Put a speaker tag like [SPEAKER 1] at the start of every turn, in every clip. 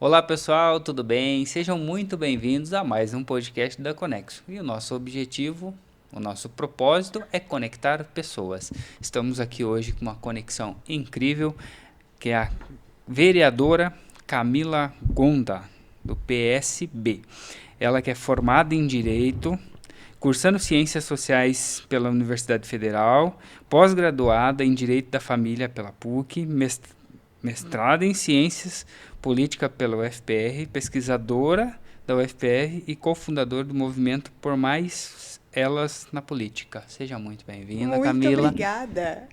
[SPEAKER 1] Olá pessoal, tudo bem? Sejam muito bem-vindos a mais um podcast da Conexo. E o nosso objetivo, o nosso propósito é conectar pessoas. Estamos aqui hoje com uma conexão incrível, que é a vereadora Camila Gonda, do PSB. Ela que é formada em Direito, cursando Ciências Sociais pela Universidade Federal, pós-graduada em Direito da Família pela PUC, mestrada em Ciências Política pela UFPR, pesquisadora da UFPR e cofundadora do movimento Por Mais Elas na Política. Seja muito bem-vinda, Camila.
[SPEAKER 2] Muito obrigada.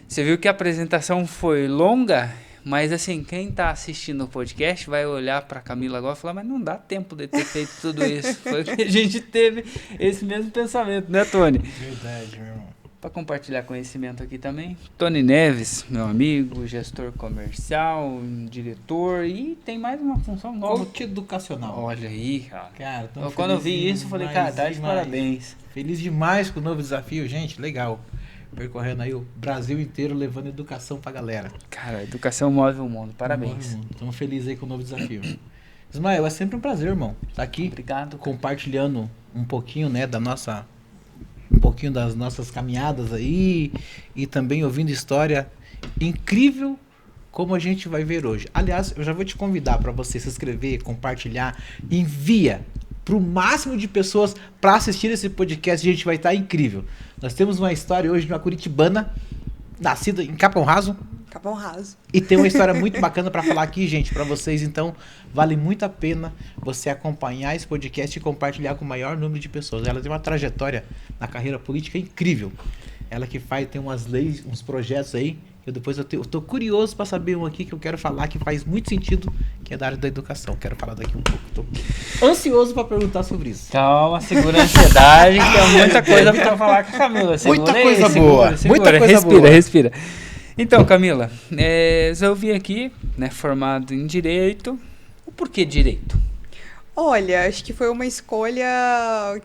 [SPEAKER 1] Você viu que a apresentação foi longa, mas assim, quem está assistindo o podcast vai olhar para Camila agora e falar, mas não dá tempo de ter feito tudo isso. Foi que a gente teve esse mesmo pensamento, né, Tony?
[SPEAKER 3] Verdade, meu irmão.
[SPEAKER 1] Para compartilhar conhecimento aqui também, Tony Neves, meu amigo, gestor comercial, diretor e tem mais uma função nova.
[SPEAKER 3] Coach educacional.
[SPEAKER 1] Olha aí, cara.
[SPEAKER 3] Cara,
[SPEAKER 1] Quando eu vi isso, eu falei, cara, tá de parabéns.
[SPEAKER 3] Feliz demais com o novo desafio, gente. Legal. Percorrendo aí o Brasil inteiro, levando educação pra galera.
[SPEAKER 1] Cara, a educação move o mundo. Parabéns.
[SPEAKER 3] Estamos felizes aí com o novo desafio. Ismael, é sempre um prazer, irmão, estar aqui.
[SPEAKER 1] Obrigado.
[SPEAKER 3] Compartilhando um pouquinho, né, um pouquinho das nossas caminhadas aí e também ouvindo história incrível como a gente vai ver hoje. Aliás, eu já vou te convidar para você se inscrever, compartilhar, envia para o máximo de pessoas para assistir esse podcast. A gente vai estar incrível. Nós temos uma história hoje de uma curitibana nascida em Capão Raso.
[SPEAKER 2] Capão Raso.
[SPEAKER 3] E tem uma história muito bacana para falar aqui, gente, para vocês. Então, vale muito a pena você acompanhar esse podcast e compartilhar com o maior número de pessoas. Ela tem uma trajetória na carreira política incrível. Ela que tem umas leis, uns projetos aí. Eu tô curioso para saber um aqui que eu quero falar que faz muito sentido, que é da área da educação. Quero falar daqui um pouco. Tô ansioso para perguntar sobre isso.
[SPEAKER 1] Calma, segura a ansiedade, que é muita coisa para falar com a Camila.
[SPEAKER 3] Muita coisa boa. Muita coisa
[SPEAKER 1] respira,
[SPEAKER 3] boa.
[SPEAKER 1] respira. Então, Camila, eu vim aqui, né, formado em Direito. O porquê Direito?
[SPEAKER 2] Olha, acho que foi uma escolha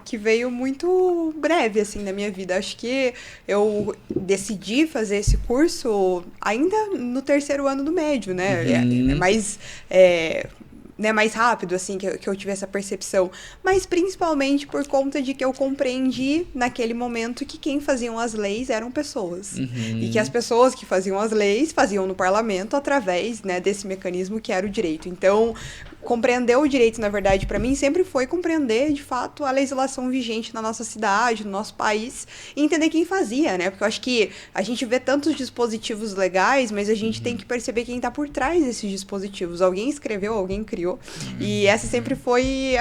[SPEAKER 2] que veio muito breve, assim, na minha vida. Acho que eu decidi fazer esse curso ainda no terceiro ano do médio, né? Mais rápido, assim, que eu tive essa percepção. Mas principalmente por conta de que eu compreendi naquele momento que quem faziam as leis eram pessoas. E que as pessoas que faziam as leis faziam no parlamento através, né, desse mecanismo que era o direito. Então, compreender o direito, na verdade, para mim, sempre foi compreender, de fato, a legislação vigente na nossa cidade, no nosso país, e entender quem fazia, né? Porque eu acho que a gente vê tantos dispositivos legais, mas a gente tem que perceber quem está por trás desses dispositivos. Alguém escreveu, alguém criou, e essa sempre foi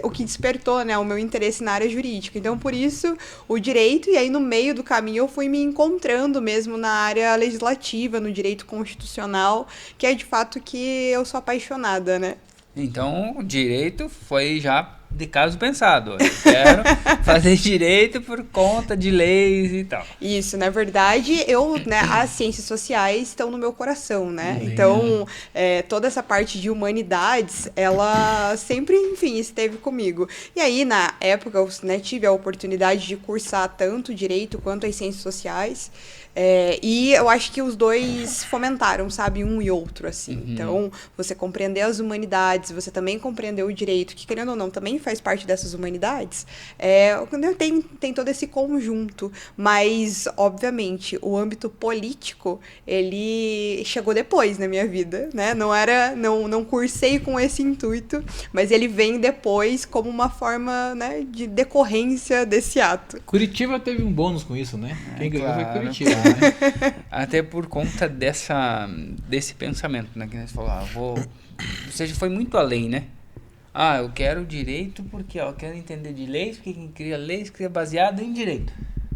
[SPEAKER 2] o que despertou, né, o meu interesse na área jurídica. Então, por isso, o direito, e aí no meio do caminho eu fui me encontrando mesmo na área legislativa, no direito constitucional, que é de fato que eu sou apaixonada, né?
[SPEAKER 1] Então, o direito foi já de caso pensado. Eu quero fazer direito por conta de leis e tal.
[SPEAKER 2] Isso, na verdade, as ciências sociais estão no meu coração, né?
[SPEAKER 3] Legal.
[SPEAKER 2] Então, toda essa parte de humanidades, ela sempre, enfim, esteve comigo. E aí, na época, eu, né, tive a oportunidade de cursar tanto direito quanto as ciências sociais. E eu acho que os dois fomentaram, sabe, um e outro, assim. Então, você compreender as humanidades, você também compreender o direito, que, querendo ou não, também faz parte dessas humanidades, tem todo esse conjunto. Mas, obviamente, o âmbito político, ele chegou depois na minha vida, né? Não cursei com esse intuito, mas ele vem depois como uma forma, né, de decorrência desse ato.
[SPEAKER 3] Curitiba teve um bônus com isso, né? Quem ganhou foi
[SPEAKER 1] claro.
[SPEAKER 3] Curitiba, né?
[SPEAKER 1] Até por conta desse pensamento, né? Que você falou, ou seja, foi muito além, né? Eu quero direito porque eu quero entender de leis, porque quem cria leis cria baseado em direito.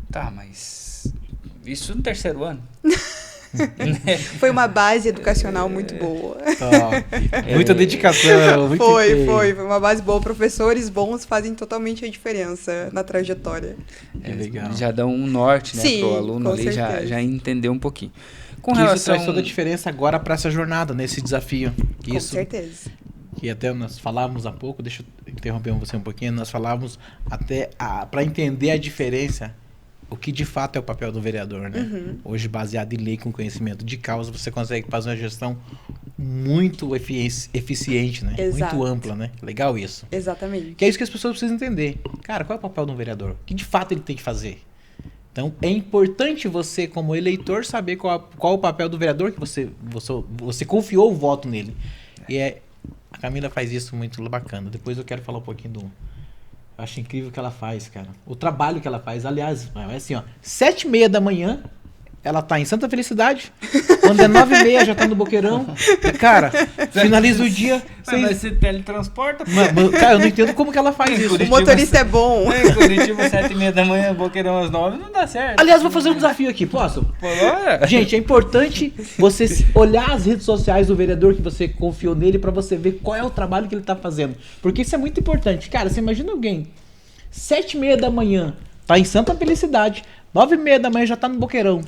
[SPEAKER 1] Tá, mas isso no terceiro ano.
[SPEAKER 2] Foi uma base educacional muito boa.
[SPEAKER 3] Muita dedicação. Muito
[SPEAKER 2] Foi uma base boa. Professores bons fazem totalmente a diferença na trajetória.
[SPEAKER 3] Legal.
[SPEAKER 1] Já dão um norte, né, pro aluno
[SPEAKER 2] com
[SPEAKER 1] ali já entender um pouquinho. Com relação...
[SPEAKER 3] Isso traz toda a diferença agora para essa jornada, nesse desafio.
[SPEAKER 2] Com certeza.
[SPEAKER 3] Que até nós falávamos há pouco, deixa eu interromper você um pouquinho, nós falávamos até para entender a diferença o que de fato é o papel do vereador, né? Hoje, baseado em lei com conhecimento de causa, você consegue fazer uma gestão muito eficiente, né?
[SPEAKER 2] Exato.
[SPEAKER 3] Muito ampla, né? Legal isso.
[SPEAKER 2] Exatamente.
[SPEAKER 3] Que é isso que as pessoas precisam entender. Cara, qual é o papel de um vereador? O que de fato ele tem que fazer? Então, é importante você, como eleitor, saber qual o papel do vereador que você confiou o voto nele. E a Camila faz isso muito bacana. Depois eu quero falar um pouquinho do... Eu acho incrível o que ela faz, cara. O trabalho que ela faz. Aliás, é assim, ó. 7h30 da manhã, ela tá em Santa Felicidade. Quando é 9h30, já tá no Boqueirão. Cara, finaliza o dia...
[SPEAKER 1] Mas você teletransporta?
[SPEAKER 3] Cara, eu não entendo como que ela faz isso.
[SPEAKER 2] O motorista é bom.
[SPEAKER 1] Curitiba, 7h30 da manhã, Boqueirão às 9h, não dá certo.
[SPEAKER 3] Aliás, vou fazer um desafio aqui, posso?
[SPEAKER 1] Bora.
[SPEAKER 3] Gente, é importante você olhar as redes sociais do vereador que você confiou nele pra você ver qual é o trabalho que ele tá fazendo. Porque isso é muito importante. Cara, você imagina alguém, 7h30 da manhã, tá em Santa Felicidade, 9h30 da manhã já tá no Boqueirão.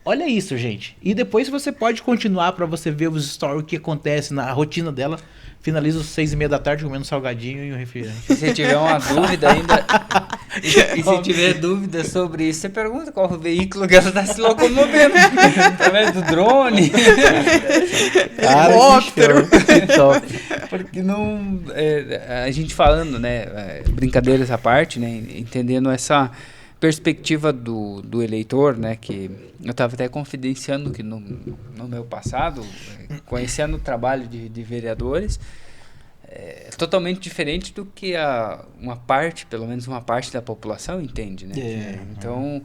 [SPEAKER 3] Olha isso, gente. E depois você pode continuar pra você ver os stories, o que acontece na rotina dela. Finaliza às 6h30 da tarde comendo um salgadinho e um refrigerante.
[SPEAKER 1] Se tiver uma dúvida ainda, e se tiver dúvida sobre isso, você pergunta qual o veículo que ela está se locomovendo. Através do drone.
[SPEAKER 3] Helicóptero.
[SPEAKER 1] Porque não... a gente falando, né, brincadeiras à parte, né, entendendo essa perspectiva do eleitor, né, que eu estava até confidenciando que no meu passado, conhecendo o trabalho de vereadores, é totalmente diferente do que pelo menos uma parte da população entende, né? Então,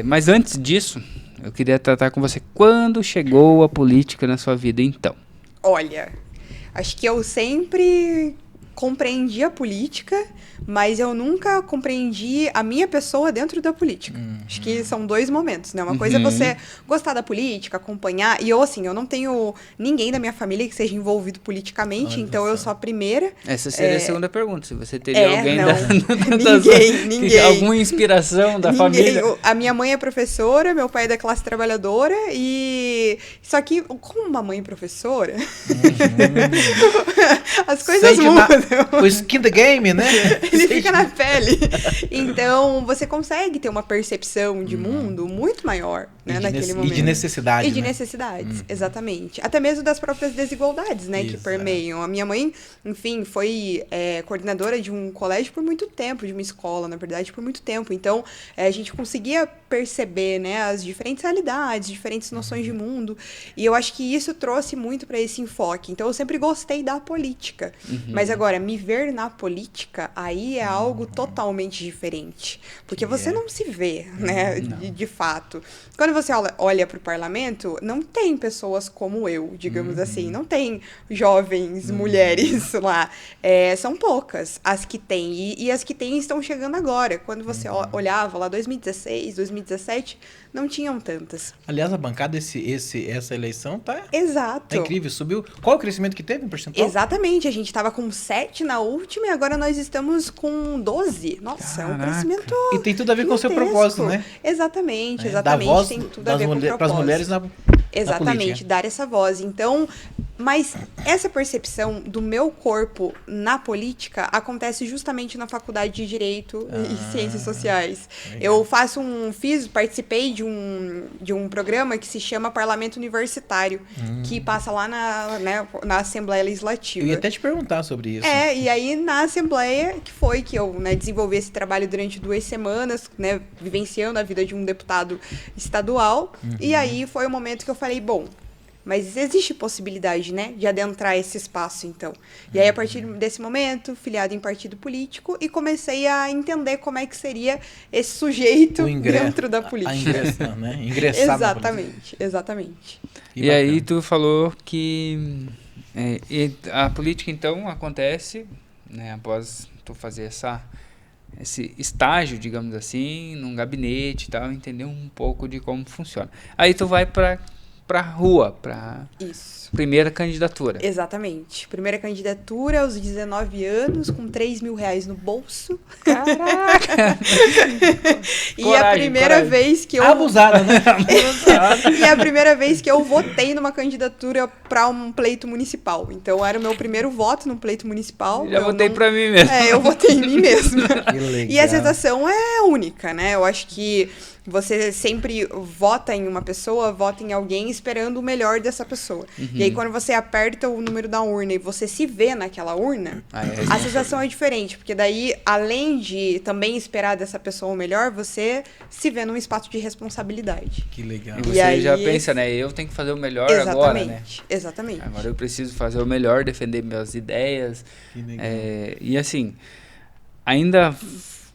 [SPEAKER 1] mas antes disso, eu queria tratar com você, quando chegou a política na sua vida, então?
[SPEAKER 2] Olha, acho que eu sempre compreendi a política, mas eu nunca compreendi a minha pessoa dentro da política. Acho que são dois momentos, né? Uma coisa é você gostar da política, acompanhar, e eu, assim, eu não tenho ninguém da minha família que seja envolvido politicamente, então eu sou a primeira.
[SPEAKER 1] Essa seria a segunda pergunta, se você teria alguém
[SPEAKER 2] ninguém.
[SPEAKER 1] Alguma inspiração da família.
[SPEAKER 2] A minha mãe é professora, meu pai é da classe trabalhadora, e só que, como uma mãe professora, as coisas mudam.
[SPEAKER 3] O skin the game, né?
[SPEAKER 2] Ele fica na pele. Então, você consegue ter uma percepção de mundo muito maior, né, naquele momento.
[SPEAKER 3] E de necessidade,
[SPEAKER 2] E de necessidades, exatamente. Até mesmo das próprias desigualdades, né, que permeiam. A minha mãe, enfim, foi coordenadora de um colégio por muito tempo, de uma escola, na verdade, por muito tempo. Então, a gente conseguia perceber, né, as diferentes realidades, diferentes noções de mundo. E eu acho que isso trouxe muito para esse enfoque. Então, eu sempre gostei da política. Mas agora, me ver na política, aí é algo totalmente diferente. Porque você não se vê, né, de fato. Quando você olha para o parlamento, não tem pessoas como eu, digamos assim. Não tem jovens mulheres lá. São poucas as que tem. E as que tem estão chegando agora. Quando você olhava lá 2016, 2017, não tinham tantas.
[SPEAKER 3] Aliás, a bancada, essa eleição tá...
[SPEAKER 2] Exato.
[SPEAKER 3] Tá incrível. Subiu. Qual o crescimento que teve em percentual?
[SPEAKER 2] Exatamente. A gente estava com 7 na última e agora nós estamos com 12. Nossa,
[SPEAKER 3] Caraca.
[SPEAKER 2] É um crescimento
[SPEAKER 3] E tem tudo a ver com o seu propósito, né?
[SPEAKER 2] Exatamente.
[SPEAKER 3] Dar voz
[SPEAKER 2] tem tudo a ver com o propósito.
[SPEAKER 3] para as mulheres na
[SPEAKER 2] Exatamente, dar essa voz. Então, mas essa percepção do meu corpo na política acontece justamente na faculdade de Direito e Ciências Sociais.
[SPEAKER 3] Legal.
[SPEAKER 2] Eu participei de um programa que se chama Parlamento Universitário, que passa lá na Assembleia Legislativa.
[SPEAKER 3] Eu ia até te perguntar sobre isso.
[SPEAKER 2] E aí na Assembleia, que eu desenvolvi esse trabalho durante 2 semanas, né, vivenciando a vida de um deputado estadual, e aí foi o momento que eu falei, bom, mas existe possibilidade, né, de adentrar esse espaço, então. E aí, a partir desse momento, filiado em partido político, e comecei a entender como é que seria esse sujeito dentro da política.
[SPEAKER 3] Ingressar na política.
[SPEAKER 2] Exatamente.
[SPEAKER 1] E aí tu falou que a política, então, acontece, né, após tu fazer esse estágio, digamos assim, num gabinete e tal, entender um pouco de como funciona. Aí tu vai pra rua,
[SPEAKER 2] Isso.
[SPEAKER 1] Primeira candidatura.
[SPEAKER 2] Exatamente. Primeira candidatura aos 19 anos, com 3 mil reais no bolso.
[SPEAKER 1] Caraca!
[SPEAKER 2] E a primeira vez que eu...
[SPEAKER 3] Abusada, né?
[SPEAKER 2] E a primeira vez que eu votei numa candidatura para um pleito municipal. Então, era o meu primeiro voto no pleito municipal.
[SPEAKER 1] Já votei pra mim mesmo.
[SPEAKER 2] Eu votei em mim mesma.
[SPEAKER 3] Que legal.
[SPEAKER 2] E a sensação é única, né? Eu acho que você sempre vota em uma pessoa, vota em alguém esperando o melhor dessa pessoa. E aí, quando você aperta o número da urna e você se vê naquela urna, a sensação é diferente. Porque daí, além de também esperar dessa pessoa o melhor, você se vê num espaço de responsabilidade.
[SPEAKER 3] Que legal.
[SPEAKER 1] E você aí, já pensa, né? Eu tenho que fazer o melhor agora, né?
[SPEAKER 2] Exatamente.
[SPEAKER 1] Agora eu preciso fazer o melhor, defender minhas ideias.
[SPEAKER 3] Que legal.
[SPEAKER 1] E assim, ainda...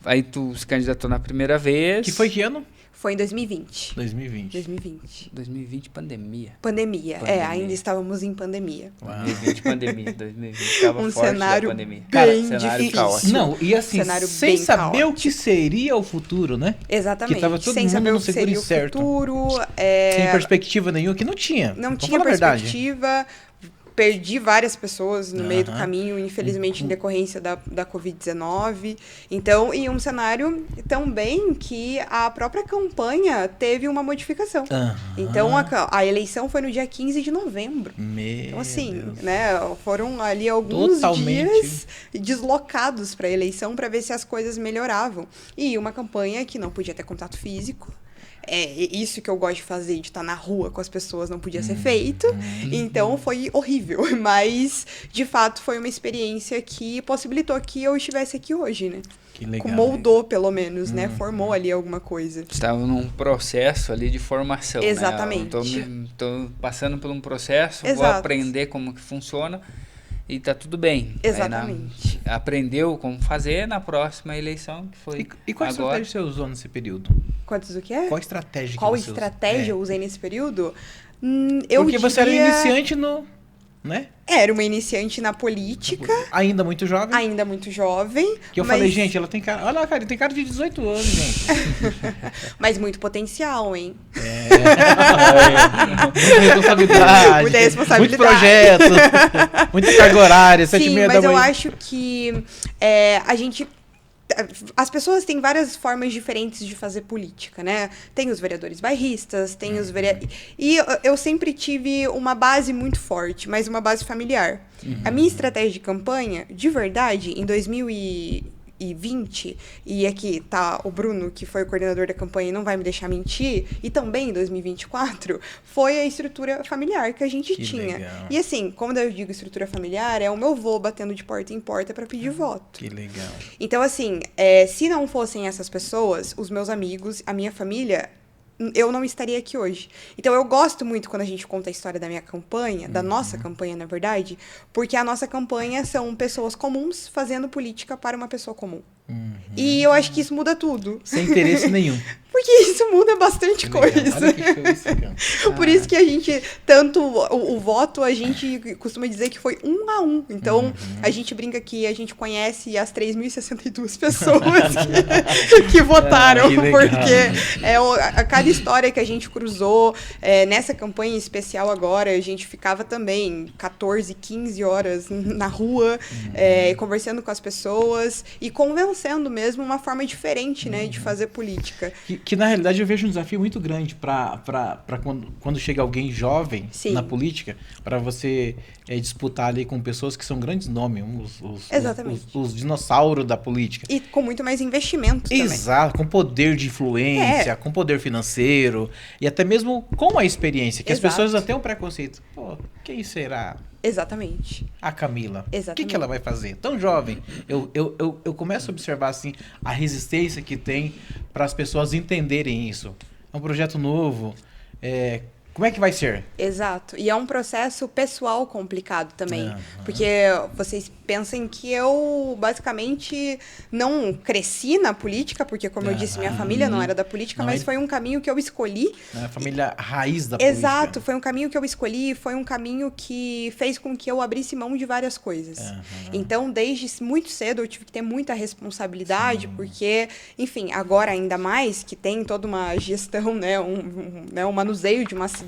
[SPEAKER 1] Aí tu se candidatou na primeira vez.
[SPEAKER 3] Que foi que ano?
[SPEAKER 2] Foi em 2020.
[SPEAKER 1] 2020, pandemia.
[SPEAKER 2] Pandemia. Ainda estávamos em pandemia.
[SPEAKER 1] 2020, 2020 estava forte
[SPEAKER 2] cenário
[SPEAKER 1] da pandemia.
[SPEAKER 2] Bem
[SPEAKER 1] cenário
[SPEAKER 2] difícil.
[SPEAKER 1] caótico.
[SPEAKER 3] Não, e assim,
[SPEAKER 2] Cenário
[SPEAKER 3] sem
[SPEAKER 2] bem
[SPEAKER 3] saber
[SPEAKER 2] caótico.
[SPEAKER 3] o que seria o futuro, né?
[SPEAKER 2] Exatamente.
[SPEAKER 3] Que tava todo
[SPEAKER 2] sem
[SPEAKER 3] mundo
[SPEAKER 2] saber
[SPEAKER 3] no
[SPEAKER 2] o que
[SPEAKER 3] seguro
[SPEAKER 2] seria o
[SPEAKER 3] incerto.
[SPEAKER 2] futuro.
[SPEAKER 3] Sem perspectiva nenhuma, que não tinha.
[SPEAKER 2] Não
[SPEAKER 3] Vamos
[SPEAKER 2] tinha
[SPEAKER 3] falar a verdade.
[SPEAKER 2] perspectiva. Perdi várias pessoas no meio do caminho, infelizmente, em decorrência da Covid-19. Então, e um cenário também que a própria campanha teve uma modificação. Então, a eleição foi no dia 15 de novembro. Então, assim, né, foram ali alguns dias deslocados para a eleição para ver se as coisas melhoravam. E uma campanha que não podia ter contato físico. Isso que eu gosto de fazer, de estar na rua com as pessoas, não podia ser feito. Então, foi horrível. Mas, de fato, foi uma experiência que possibilitou que eu estivesse aqui hoje, né?
[SPEAKER 3] Que legal.
[SPEAKER 2] Moldou, pelo menos, né? Formou ali alguma coisa.
[SPEAKER 1] Estava num processo ali de formação,
[SPEAKER 2] Exatamente.
[SPEAKER 1] Né? Tô passando por um processo,
[SPEAKER 2] Exato.
[SPEAKER 1] vou aprender como que funciona e tá tudo bem.
[SPEAKER 2] Exatamente.
[SPEAKER 1] Aprendeu como fazer na próxima eleição, que foi
[SPEAKER 3] E qual
[SPEAKER 1] agora.
[SPEAKER 3] estratégia você usou nesse período?
[SPEAKER 2] Quantos o quê?
[SPEAKER 3] Qual estratégia
[SPEAKER 2] Qual
[SPEAKER 3] que você
[SPEAKER 2] estratégia eu
[SPEAKER 3] usou?
[SPEAKER 2] usei nesse período?
[SPEAKER 3] Porque você era iniciante no... né?
[SPEAKER 2] Era uma iniciante na política.
[SPEAKER 3] Ainda muito jovem.
[SPEAKER 2] Ainda muito jovem.
[SPEAKER 3] Que eu falei, gente, ela tem cara... Olha lá, cara, ele tem cara de 18 anos, gente.
[SPEAKER 2] Mas muito potencial, hein?
[SPEAKER 3] Muita responsabilidade.
[SPEAKER 2] Muita responsabilidade.
[SPEAKER 3] Muito projeto. Muita carga horária, 7h30 da manhã.
[SPEAKER 2] Sim, mas eu acho que a gente... As pessoas têm várias formas diferentes de fazer política, né? Tem os vereadores bairristas, tem os vereadores... E eu sempre tive uma base muito forte, mas uma base familiar. A minha estratégia de campanha, de verdade, em 2020, e aqui tá o Bruno, que foi o coordenador da campanha e não vai me deixar mentir, e também em 2024, foi a estrutura familiar que a gente tinha.
[SPEAKER 3] Legal.
[SPEAKER 2] E assim, quando eu digo estrutura familiar, é o meu avô batendo de porta em porta para pedir voto.
[SPEAKER 3] Que legal.
[SPEAKER 2] Então, assim, se não fossem essas pessoas, os meus amigos, a minha família, eu não estaria aqui hoje. Então, eu gosto muito quando a gente conta a história da minha campanha, da nossa campanha, na verdade, porque a nossa campanha são pessoas comuns fazendo política para uma pessoa comum. E eu acho que isso muda tudo.
[SPEAKER 3] Sem interesse nenhum.
[SPEAKER 2] Porque isso muda bastante coisa.
[SPEAKER 3] Olha que show isso, cara.
[SPEAKER 2] Por isso que a gente, tanto o voto, a gente costuma dizer que foi 1 a 1. Então, a gente brinca que a gente conhece as 3.062 pessoas que votaram.
[SPEAKER 3] Que legal.
[SPEAKER 2] Porque a cada história que a gente cruzou, nessa campanha especial agora, a gente ficava também 14, 15 horas na rua, conversando com as pessoas e convencendo mesmo uma forma diferente, né, de fazer política.
[SPEAKER 3] Que na realidade eu vejo um desafio muito grande para quando chega alguém jovem na política, para você disputar ali com pessoas que são grandes nomes, os dinossauros da política.
[SPEAKER 2] E com muito mais investimento também.
[SPEAKER 3] Exato, com poder de influência, com poder financeiro e até mesmo com a experiência, que as pessoas até têm um preconceito. Pô, quem será?
[SPEAKER 2] Exatamente.
[SPEAKER 3] A Camila.
[SPEAKER 2] Exatamente.
[SPEAKER 3] O que ela vai fazer? Tão jovem. Eu começo a observar assim, a resistência que tem para as pessoas entenderem isso. É um projeto novo. Como é que vai ser?
[SPEAKER 2] Exato. E é um processo pessoal complicado também. Porque vocês pensem que eu, basicamente, não cresci na política, porque, como eu disse, minha família não era da política, mas foi um caminho que eu escolhi.
[SPEAKER 3] A família raiz da política.
[SPEAKER 2] Exato. Foi um caminho que eu escolhi, foi um caminho que fez com que eu abrisse mão de várias coisas. Então, desde muito cedo, eu tive que ter muita responsabilidade, porque, enfim, agora ainda mais, que tem toda uma gestão, né, um manuseio de uma cidade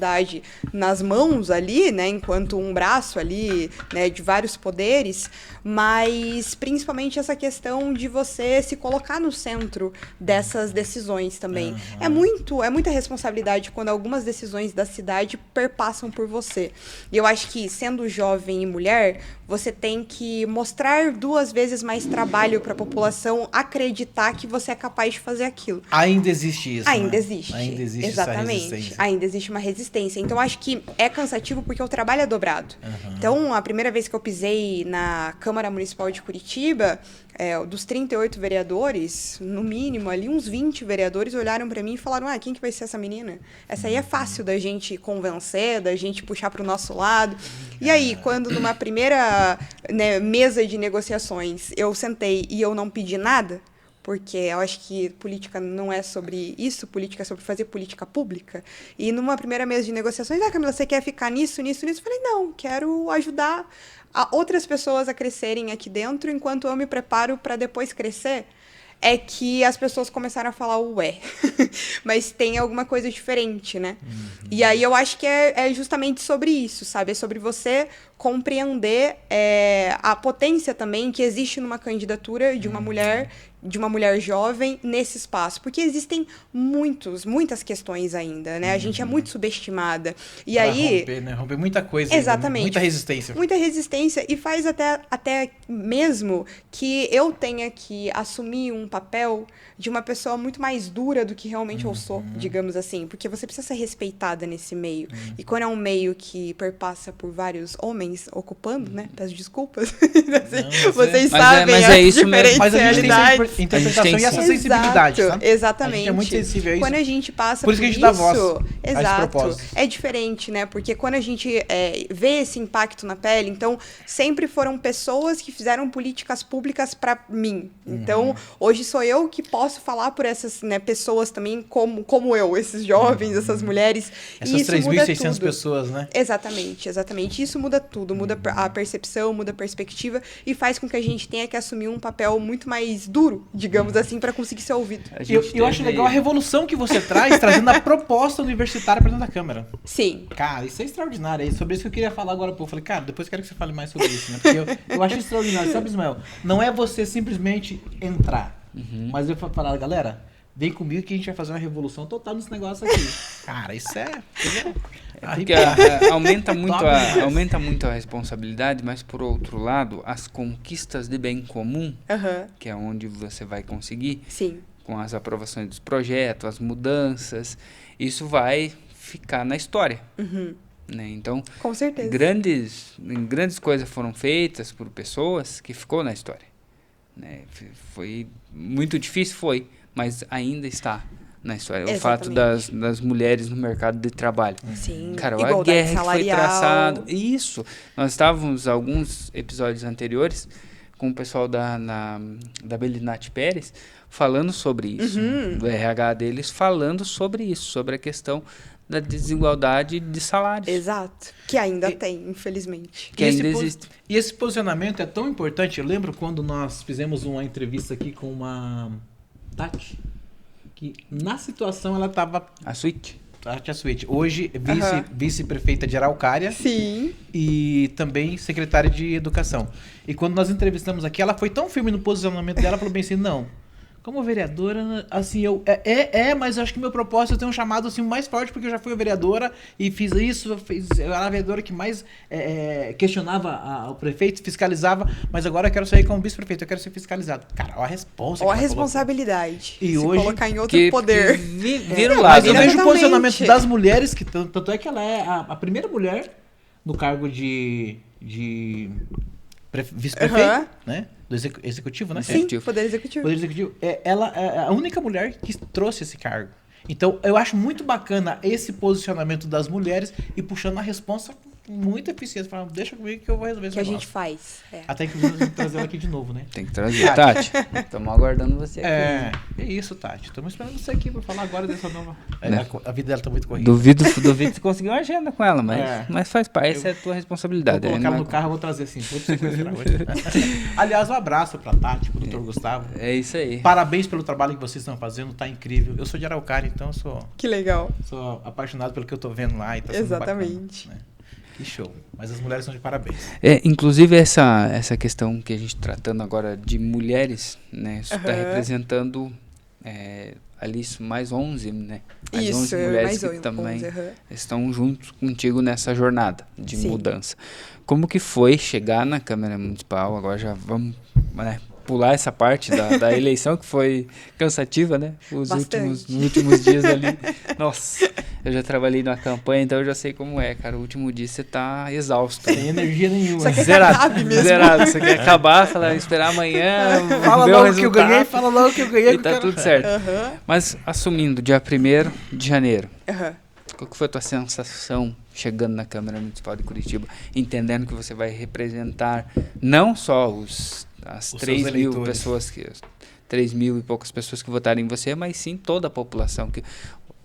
[SPEAKER 2] nas mãos ali, né, enquanto um braço ali, né, de vários poderes, mas principalmente essa questão de você se colocar no centro dessas decisões também. É muita responsabilidade quando algumas decisões da cidade perpassam por você. E eu acho que, sendo jovem e mulher, você tem que mostrar 2 vezes mais trabalho para a população acreditar que você é capaz de fazer aquilo.
[SPEAKER 3] Ainda existe isso,
[SPEAKER 2] Ainda
[SPEAKER 3] né?
[SPEAKER 2] existe.
[SPEAKER 3] Ainda existe
[SPEAKER 2] Exatamente.
[SPEAKER 3] essa resistência.
[SPEAKER 2] Ainda existe uma resistência. Então, acho que é cansativo porque o trabalho é dobrado. Então, a primeira vez que eu pisei na Câmara Municipal de Curitiba, dos 38 vereadores, no mínimo, ali uns 20 vereadores olharam para mim e falaram, quem que vai ser essa menina? Essa aí é fácil da gente convencer, da gente puxar para o nosso lado. E aí, quando numa primeira mesa de negociações eu sentei e eu não pedi nada, porque eu acho que política não é sobre isso, política é sobre fazer política pública. E numa primeira mesa de negociações, Camila, você quer ficar nisso? Eu falei, não, quero ajudar outras pessoas a crescerem aqui dentro, enquanto eu me preparo para depois crescer. É que as pessoas começaram a falar mas tem alguma coisa diferente, né? E aí eu acho que é justamente sobre isso, sabe? É sobre você compreender a potência também que existe numa candidatura de uma mulher jovem nesse espaço. Porque existem muitas questões ainda, né? A gente é muito subestimada. E aí...
[SPEAKER 3] romper, né? Romper muita coisa.
[SPEAKER 2] Exatamente.
[SPEAKER 3] Ainda, né? Muita resistência.
[SPEAKER 2] Muita resistência e faz até mesmo que eu tenha que assumir um papel de uma pessoa muito mais dura do que realmente eu sou, digamos assim. Porque você precisa ser respeitada nesse meio. E quando é um meio que perpassa por vários homens ocupando, né? Peço desculpas. Vocês sabem as diferentes
[SPEAKER 3] mas a gente
[SPEAKER 2] realidades.
[SPEAKER 3] tem interpretação e essa sensibilidade, sabe?
[SPEAKER 2] Exatamente.
[SPEAKER 3] A gente é muito sensível a isso.
[SPEAKER 2] Quando a gente passa
[SPEAKER 3] por isso que a gente dá voz a esse propósito.
[SPEAKER 2] É diferente, né? Porque quando a gente vê esse impacto na pele, então, sempre foram pessoas que fizeram políticas públicas para mim. Então, hoje sou eu que posso falar por essas pessoas também, como eu, esses jovens, essas mulheres.
[SPEAKER 3] Essas 3.600 pessoas, né?
[SPEAKER 2] Exatamente. Isso muda tudo. Muda a percepção, muda a perspectiva e faz com que a gente tenha que assumir um papel muito mais duro, digamos assim, para conseguir ser ouvido.
[SPEAKER 3] Eu acho legal a revolução que você traz, trazendo a proposta universitária para dentro da Câmara.
[SPEAKER 2] Sim.
[SPEAKER 3] Cara, isso é extraordinário. É sobre isso que eu queria falar agora. Eu falei, cara, depois eu quero que você fale mais sobre isso, né? Porque eu acho extraordinário. Sabe, Ismael? Não é você simplesmente entrar. Mas eu falar, galera, vem comigo que a gente vai fazer uma revolução total nesse negócio aqui. Cara, isso é...
[SPEAKER 1] Porque aumenta muito a responsabilidade, mas por outro lado, as conquistas de bem comum, que é onde você vai conseguir,
[SPEAKER 2] sim,
[SPEAKER 1] com as aprovações dos projetos, as mudanças, isso vai ficar na história. Né? Então,
[SPEAKER 2] com certeza.
[SPEAKER 1] Grandes coisas foram feitas por pessoas que ficou na história. Né? Foi muito difícil, mas ainda está na história.
[SPEAKER 2] Exatamente.
[SPEAKER 1] O fato das mulheres no mercado de trabalho.
[SPEAKER 2] Sim,
[SPEAKER 1] cara,
[SPEAKER 2] igualdade
[SPEAKER 1] a guerra
[SPEAKER 2] salarial.
[SPEAKER 1] que foi traçada. Isso. Nós estávamos, alguns episódios anteriores, com o pessoal da Belinati Pérez, falando sobre isso. Do RH deles, falando sobre isso, sobre a questão da desigualdade de salários.
[SPEAKER 2] Exato. Que ainda tem, infelizmente.
[SPEAKER 1] Que ainda existe.
[SPEAKER 3] E esse posicionamento é tão importante. Eu lembro quando nós fizemos uma entrevista aqui com uma Tati, que na situação ela estava...
[SPEAKER 1] A Suíte.
[SPEAKER 3] Tati Suíte. Hoje, vice-prefeita de Araucária.
[SPEAKER 2] Sim.
[SPEAKER 3] E também secretária de Educação. E quando nós entrevistamos aqui, ela foi tão firme no posicionamento dela, falou bem assim, não... Como vereadora, assim, mas eu acho que meu propósito é ter um chamado assim, mais forte, porque eu já fui vereadora e fiz isso, eu era a vereadora que mais questionava o prefeito, fiscalizava, mas agora eu quero sair como vice-prefeito, eu quero ser fiscalizado. Cara, olha a resposta.
[SPEAKER 2] Olha a responsabilidade.
[SPEAKER 3] E
[SPEAKER 2] se
[SPEAKER 3] hoje,
[SPEAKER 2] colocar em outro poder.
[SPEAKER 1] Vira o lado.
[SPEAKER 3] Mas eu vejo o posicionamento das mulheres, que tanto é que ela é a primeira mulher no cargo de vice-prefeito, né? Do executivo, né?
[SPEAKER 2] Sim, Poder Executivo.
[SPEAKER 3] Poder Executivo. Ela é a única mulher que trouxe esse cargo. Então, eu acho muito bacana esse posicionamento das mulheres e puxando a responsa com muita eficiência. Falando, deixa comigo que eu vou resolver isso.
[SPEAKER 2] Que a gente faz.
[SPEAKER 3] Até que nós vamos trazer ela aqui de novo, né?
[SPEAKER 1] Tem que trazer. Tati, estamos aguardando você aqui.
[SPEAKER 3] É isso, Tati. Estamos esperando você aqui para falar agora dessa nova... A vida dela está muito corrida.
[SPEAKER 1] Duvido você conseguir uma agenda com ela, mas faz parte. Essa é a tua responsabilidade.
[SPEAKER 3] Vou colocar ela no carro, eu vou trazer assim. Aliás, um abraço para a Tati, para o Dr. Gustavo.
[SPEAKER 1] É isso aí.
[SPEAKER 3] Parabéns pelo trabalho que vocês estão fazendo, tá incrível. Eu sou de Araucária, então eu sou...
[SPEAKER 2] Que legal.
[SPEAKER 3] Sou apaixonado pelo que eu tô vendo lá e tá sendo
[SPEAKER 2] exatamente
[SPEAKER 3] bacana, né? Que show. Mas as mulheres são de parabéns.
[SPEAKER 1] Inclusive essa questão que a gente tratando agora de mulheres, né? Isso está representando ali mais 11, né? Mais
[SPEAKER 2] Isso,
[SPEAKER 1] 11 mulheres
[SPEAKER 2] mais
[SPEAKER 1] que
[SPEAKER 2] 11,
[SPEAKER 1] também
[SPEAKER 2] uhum.
[SPEAKER 1] estão juntos contigo nessa jornada de
[SPEAKER 2] Sim.
[SPEAKER 1] mudança. Como que foi chegar na Câmara Municipal? Agora já vamos, né, pular essa parte da eleição, que foi cansativa, né? Nos últimos dias ali. Nossa, eu já trabalhei na campanha, então eu já sei como é, cara. O último dia você tá exausto.
[SPEAKER 3] Sem energia nenhuma.
[SPEAKER 2] Só quer
[SPEAKER 1] Zerado,
[SPEAKER 2] que acabe mesmo.
[SPEAKER 1] zerado. Você quer acabar, esperar amanhã,
[SPEAKER 3] Fala
[SPEAKER 1] ver o
[SPEAKER 3] logo que eu
[SPEAKER 1] resultado,
[SPEAKER 3] ganhei, fala logo que eu ganhei.
[SPEAKER 1] e tá tudo certo.
[SPEAKER 2] Uhum.
[SPEAKER 1] Mas assumindo, dia 1º de janeiro,
[SPEAKER 2] Uhum.
[SPEAKER 1] qual que foi a tua sensação chegando na Câmara Municipal de Curitiba, entendendo que você vai representar não só as 3 mil pessoas, 3 mil e poucas pessoas que votaram em você, mas sim toda a população, que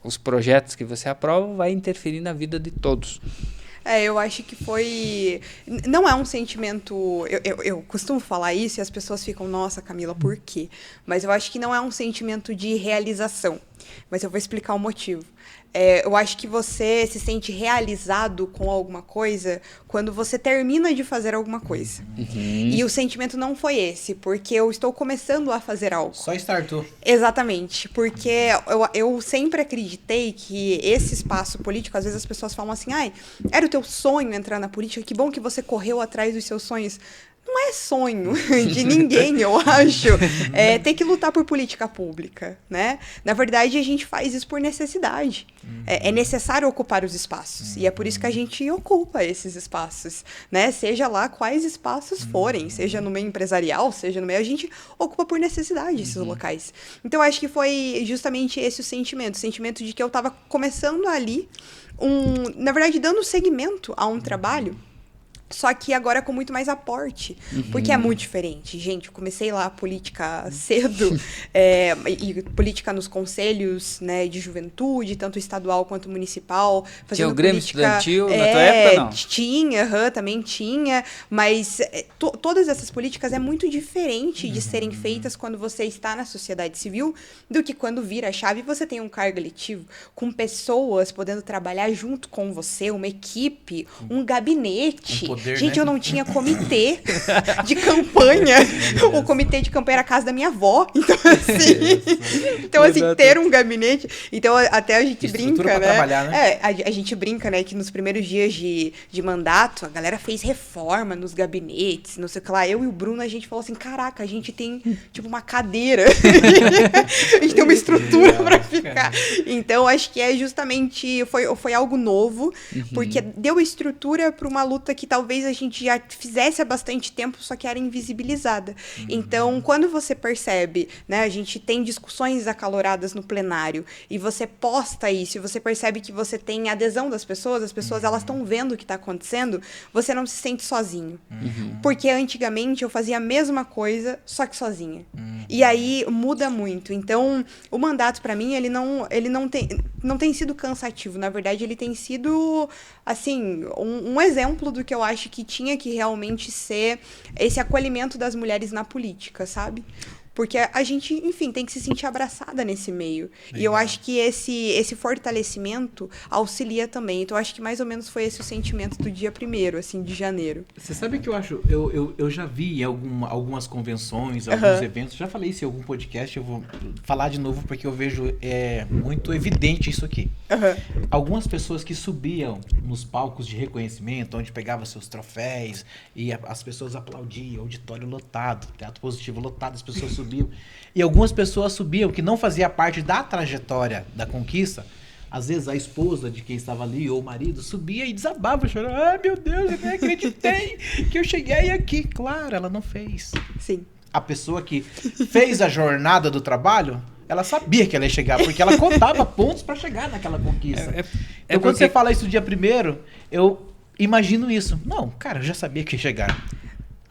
[SPEAKER 1] os projetos que você aprova vai interferir na vida de todos.
[SPEAKER 2] Eu acho que foi... Não é um sentimento... Eu costumo falar isso e as pessoas ficam, nossa, Camila, por quê? Mas eu acho que não é um sentimento de realização. Mas eu vou explicar o motivo. Eu acho que você se sente realizado com alguma coisa quando você termina de fazer alguma coisa.
[SPEAKER 1] Uhum.
[SPEAKER 2] E o sentimento não foi esse, porque eu estou começando a fazer algo.
[SPEAKER 3] Só startou.
[SPEAKER 2] Exatamente, porque eu sempre acreditei que esse espaço político, às vezes as pessoas falam assim, era o teu sonho entrar na política, que bom que você correu atrás dos seus sonhos. Não é sonho de ninguém, eu acho. Ter que lutar por política pública, né? Na verdade, a gente faz isso por necessidade. É necessário ocupar os espaços. E é por isso que a gente ocupa esses espaços, né? Seja lá quais espaços forem, seja no meio empresarial, seja no meio... A gente ocupa por necessidade esses locais. Então, acho que foi justamente esse o sentimento de que eu estava começando ali, na verdade, dando seguimento a um trabalho, só que agora com muito mais aporte, porque é muito diferente. Gente, eu comecei lá a política cedo, e política nos conselhos, né, de juventude, tanto estadual quanto municipal.
[SPEAKER 1] Tinha o Grêmio Estudantil na tua época, não?
[SPEAKER 2] Tinha, também tinha, mas todas essas políticas é muito diferente de serem feitas quando você está na sociedade civil do que quando vira a chave e você tem um cargo eletivo, com pessoas podendo trabalhar junto com você, uma equipe, um gabinete. Gente, né? Eu não tinha comitê de campanha. O comitê de campanha era a casa da minha avó. Então, assim, ter um gabinete... Então, até a gente brinca, né?
[SPEAKER 3] Trabalhar, né?
[SPEAKER 2] A gente brinca, né? Que nos primeiros dias de mandato, a galera fez reforma nos gabinetes, não sei o que lá. Eu e o Bruno, a gente falou assim, caraca, a gente tem, tipo, uma cadeira. A gente tem uma estrutura pra ficar. Então, acho que justamente... Foi algo novo, porque deu estrutura pra uma luta que talvez a gente já fizesse há bastante tempo, só que era invisibilizada. Então, quando você percebe, né, a gente tem discussões acaloradas no plenário, e você posta isso, e você percebe que você tem adesão das pessoas, as pessoas elas estão vendo o que está acontecendo, você não se sente sozinho. Porque antigamente eu fazia a mesma coisa, só que sozinha. E aí muda muito. Então, o mandato, para mim, ele não tem sido cansativo. Na verdade, ele tem sido, assim, um exemplo do que eu acho que tinha que realmente ser esse acolhimento das mulheres na política, sabe? Porque a gente, enfim, tem que se sentir abraçada nesse meio. Legal. E eu acho que esse fortalecimento auxilia também. Então, eu acho que mais ou menos foi esse o sentimento do dia 1º, assim, de janeiro.
[SPEAKER 3] Você sabe que eu acho... Eu já vi em algumas convenções, alguns eventos, já falei isso em algum podcast, eu vou falar de novo porque eu vejo muito evidente isso aqui. Algumas pessoas que subiam nos palcos de reconhecimento, onde pegavam seus troféus, e as pessoas aplaudiam, auditório lotado, teatro positivo lotado, as pessoas subiam. E algumas pessoas subiam que não fazia parte da trajetória da conquista. Às vezes a esposa de quem estava ali, ou o marido, subia e desabava, chorando. Meu Deus, eu nem acreditei que eu cheguei aqui. Claro, ela não fez.
[SPEAKER 2] Sim.
[SPEAKER 3] A pessoa que fez a jornada do trabalho, ela sabia que ela ia chegar, porque ela contava pontos para chegar naquela conquista. Então, quando você fala isso do dia 1º, eu imagino isso. Não, cara, eu já sabia que ia chegar.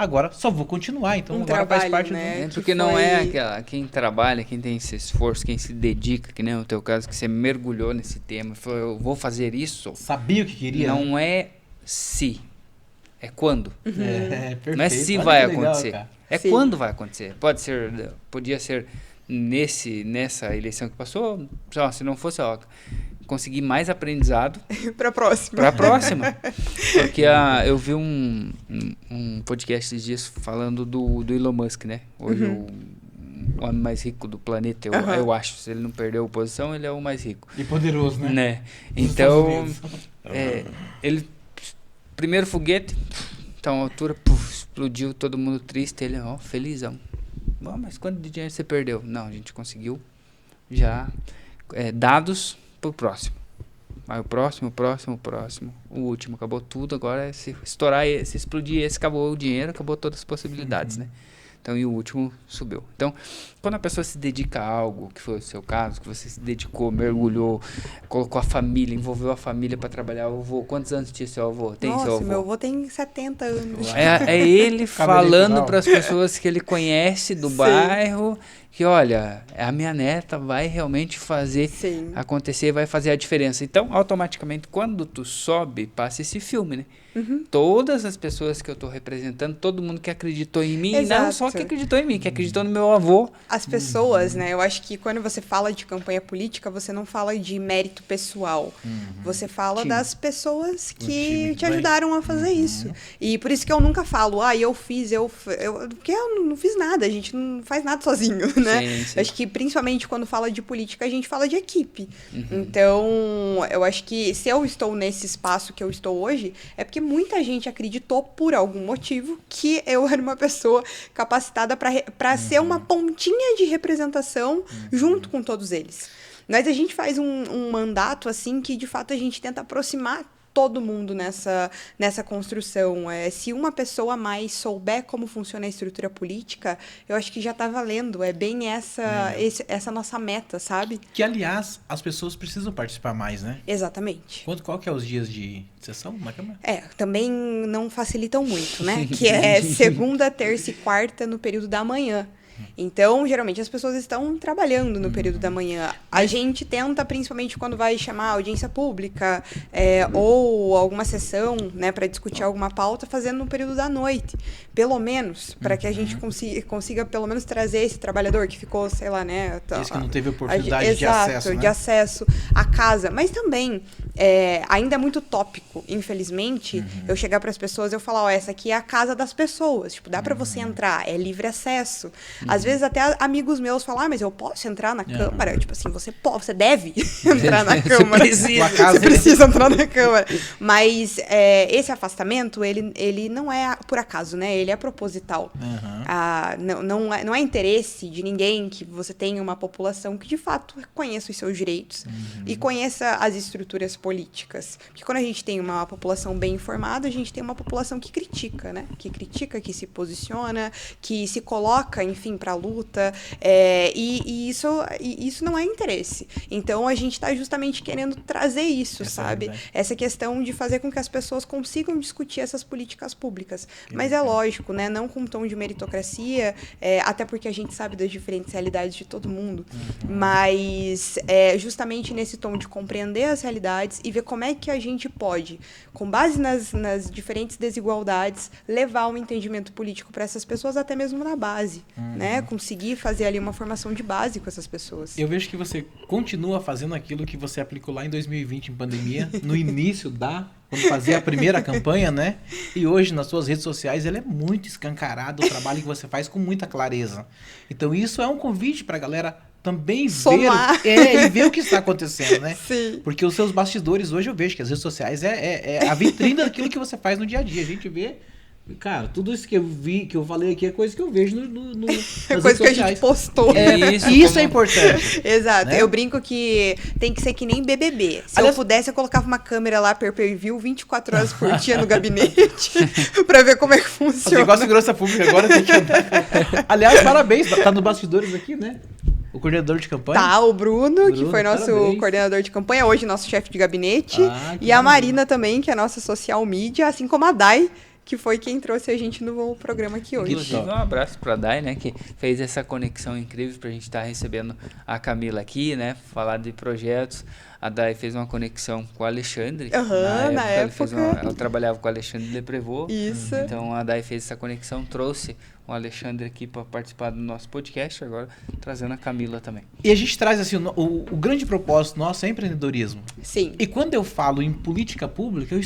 [SPEAKER 3] Agora só vou continuar, então agora
[SPEAKER 2] trabalho,
[SPEAKER 3] faz parte
[SPEAKER 2] né?
[SPEAKER 1] Porque não é quem trabalha, quem tem esse esforço, quem se dedica, que nem no teu caso, que você mergulhou nesse tema, falou, eu vou fazer isso.
[SPEAKER 3] Sabia o que queria.
[SPEAKER 1] Não é se, é quando.
[SPEAKER 3] Perfeito.
[SPEAKER 1] Não é se
[SPEAKER 3] Olha
[SPEAKER 1] vai
[SPEAKER 3] legal,
[SPEAKER 1] acontecer,
[SPEAKER 3] cara.
[SPEAKER 1] é
[SPEAKER 2] Sim.
[SPEAKER 1] quando vai acontecer. Podia ser nessa eleição que passou, se não fosse, conseguir mais aprendizado
[SPEAKER 2] para a
[SPEAKER 1] próxima. Porque eu vi um podcast esses dias falando do Elon Musk, né? Hoje o homem mais rico do planeta, eu acho. Se ele não perdeu a posição, ele é o mais rico.
[SPEAKER 3] E poderoso, né?
[SPEAKER 1] Então, ele... Primeiro foguete, então a altura, explodiu, todo mundo triste, ele, felizão. Mas quanto de dinheiro você perdeu? Não, a gente conseguiu já dados pro próximo. Aí o próximo, o último, acabou tudo, agora se estourar, se explodir esse, acabou o dinheiro, acabou todas as possibilidades, né? Então, e o último subiu. Então, quando a pessoa se dedica a algo, que foi o seu caso, que você se dedicou, mergulhou, colocou a família, envolveu a família para trabalhar, o avô, quantos anos tinha seu avô?
[SPEAKER 2] Seu avô? Meu avô tem 70 anos.
[SPEAKER 1] É ele falando para as pessoas que ele conhece do bairro, que olha, a minha neta vai realmente fazer acontecer, vai fazer a diferença. Então, automaticamente, quando tu sobe, passa esse filme, né? Todas as pessoas que eu estou representando, todo mundo que acreditou em mim, não só que acreditou em mim, que acreditou no meu avô.
[SPEAKER 2] As pessoas, né? Eu acho que quando você fala de campanha política, você não fala de mérito pessoal. Você fala das pessoas que te ajudaram a fazer isso. E por isso que eu nunca falo, eu fiz, porque eu não fiz nada, a gente não faz nada sozinho, né? Sim. Acho que principalmente quando fala de política, a gente fala de equipe. Então, eu acho que se eu estou nesse espaço que eu estou hoje, é porque muita gente acreditou por algum motivo que eu era uma pessoa capacitada para ser uma pontinha de representação junto com todos eles. Mas a gente faz um mandato assim que de fato a gente tenta aproximar todo mundo nessa construção. Se uma pessoa mais souber como funciona a estrutura política, eu acho que já está valendo. É bem essa nossa meta, sabe?
[SPEAKER 3] Que, aliás, as pessoas precisam participar mais, né?
[SPEAKER 2] Exatamente.
[SPEAKER 3] Qual que é os dias de sessão na Câmara?
[SPEAKER 2] Também não facilitam muito, né? Que é segunda, terça e quarta no período da manhã. Então, geralmente, as pessoas estão trabalhando no período da manhã. A gente tenta, principalmente quando vai chamar audiência pública ou alguma sessão, né, para discutir alguma pauta, fazendo no período da noite. Pelo menos, para que a gente consiga, pelo menos, trazer esse trabalhador que ficou, sei lá, né...
[SPEAKER 3] Esse que não teve oportunidade de acesso, né?
[SPEAKER 2] de acesso à casa. Mas também, ainda é muito tópico, infelizmente, eu chegar para as pessoas e eu falar, essa aqui é a casa das pessoas. Tipo, dá para você entrar, é livre acesso. Às vezes até amigos meus falam, mas eu posso entrar na Câmara? Tipo assim, você deve entrar na Câmara. Você precisa entrar na Câmara. Mas esse afastamento, ele não é por acaso, né? Ele é proposital. Não é interesse de ninguém que você tenha uma população que, de fato, conheça os seus direitos e conheça as estruturas políticas. Porque quando a gente tem uma população bem informada, a gente tem uma população que critica, né? Que critica, que se posiciona, que se coloca, enfim, para a luta, e isso não é interesse. Então, a gente está justamente querendo trazer isso, sabe? Essa questão de fazer com que as pessoas consigam discutir essas políticas públicas. Mas é lógico, né? Não com um tom de meritocracia, até porque a gente sabe das diferentes realidades de todo mundo, mas justamente nesse tom de compreender as realidades e ver como é que a gente pode, com base nas diferentes desigualdades, levar um entendimento político para essas pessoas, até mesmo na base, né? Conseguir fazer ali uma formação de base com essas pessoas.
[SPEAKER 3] Eu vejo que você continua fazendo aquilo que você aplicou lá em 2020 em pandemia, no início quando fazia a primeira campanha, né? E hoje nas suas redes sociais ele é muito escancarado, o trabalho que você faz com muita clareza. Então isso é um convite para a galera também ver o que está acontecendo, né?
[SPEAKER 2] Sim.
[SPEAKER 3] Porque os seus bastidores hoje eu vejo que as redes sociais é a vitrine daquilo que você faz no dia a dia. A gente vê. Cara, tudo isso que eu vi, que eu falei aqui, é coisa que eu vejo
[SPEAKER 2] é coisa que a gente postou.
[SPEAKER 3] Isso é importante.
[SPEAKER 2] Exato. Né? Eu brinco que tem que ser que nem BBB. Se eu pudesse, eu colocava uma câmera lá, pay-per-view, 24 horas por dia no gabinete, pra ver como é que funciona.
[SPEAKER 3] Fazer igual a segurança pública agora tem que andar. Aliás, parabéns, tá nos bastidores aqui, né? O coordenador de campanha?
[SPEAKER 2] Tá, o Bruno, que foi nosso coordenador de campanha, hoje nosso chefe de gabinete. E a Marina também, que é nossa social media, assim como a Dai, que foi quem trouxe a gente no programa aqui hoje.
[SPEAKER 1] Inclusive, um abraço para a Dai, né, que fez essa conexão incrível para a gente estar recebendo a Camila aqui, né, falar de projetos. A Dai fez uma conexão com o Alexandre.
[SPEAKER 2] Na época.
[SPEAKER 1] Ela trabalhava com o Alexandre Leprevot.
[SPEAKER 2] Isso.
[SPEAKER 1] Então a Dai fez essa conexão, trouxe o Alexandre aqui para participar do nosso podcast, agora trazendo a Camila também.
[SPEAKER 3] E a gente traz assim, o grande propósito nosso é empreendedorismo.
[SPEAKER 2] Sim.
[SPEAKER 3] E quando eu falo em política pública,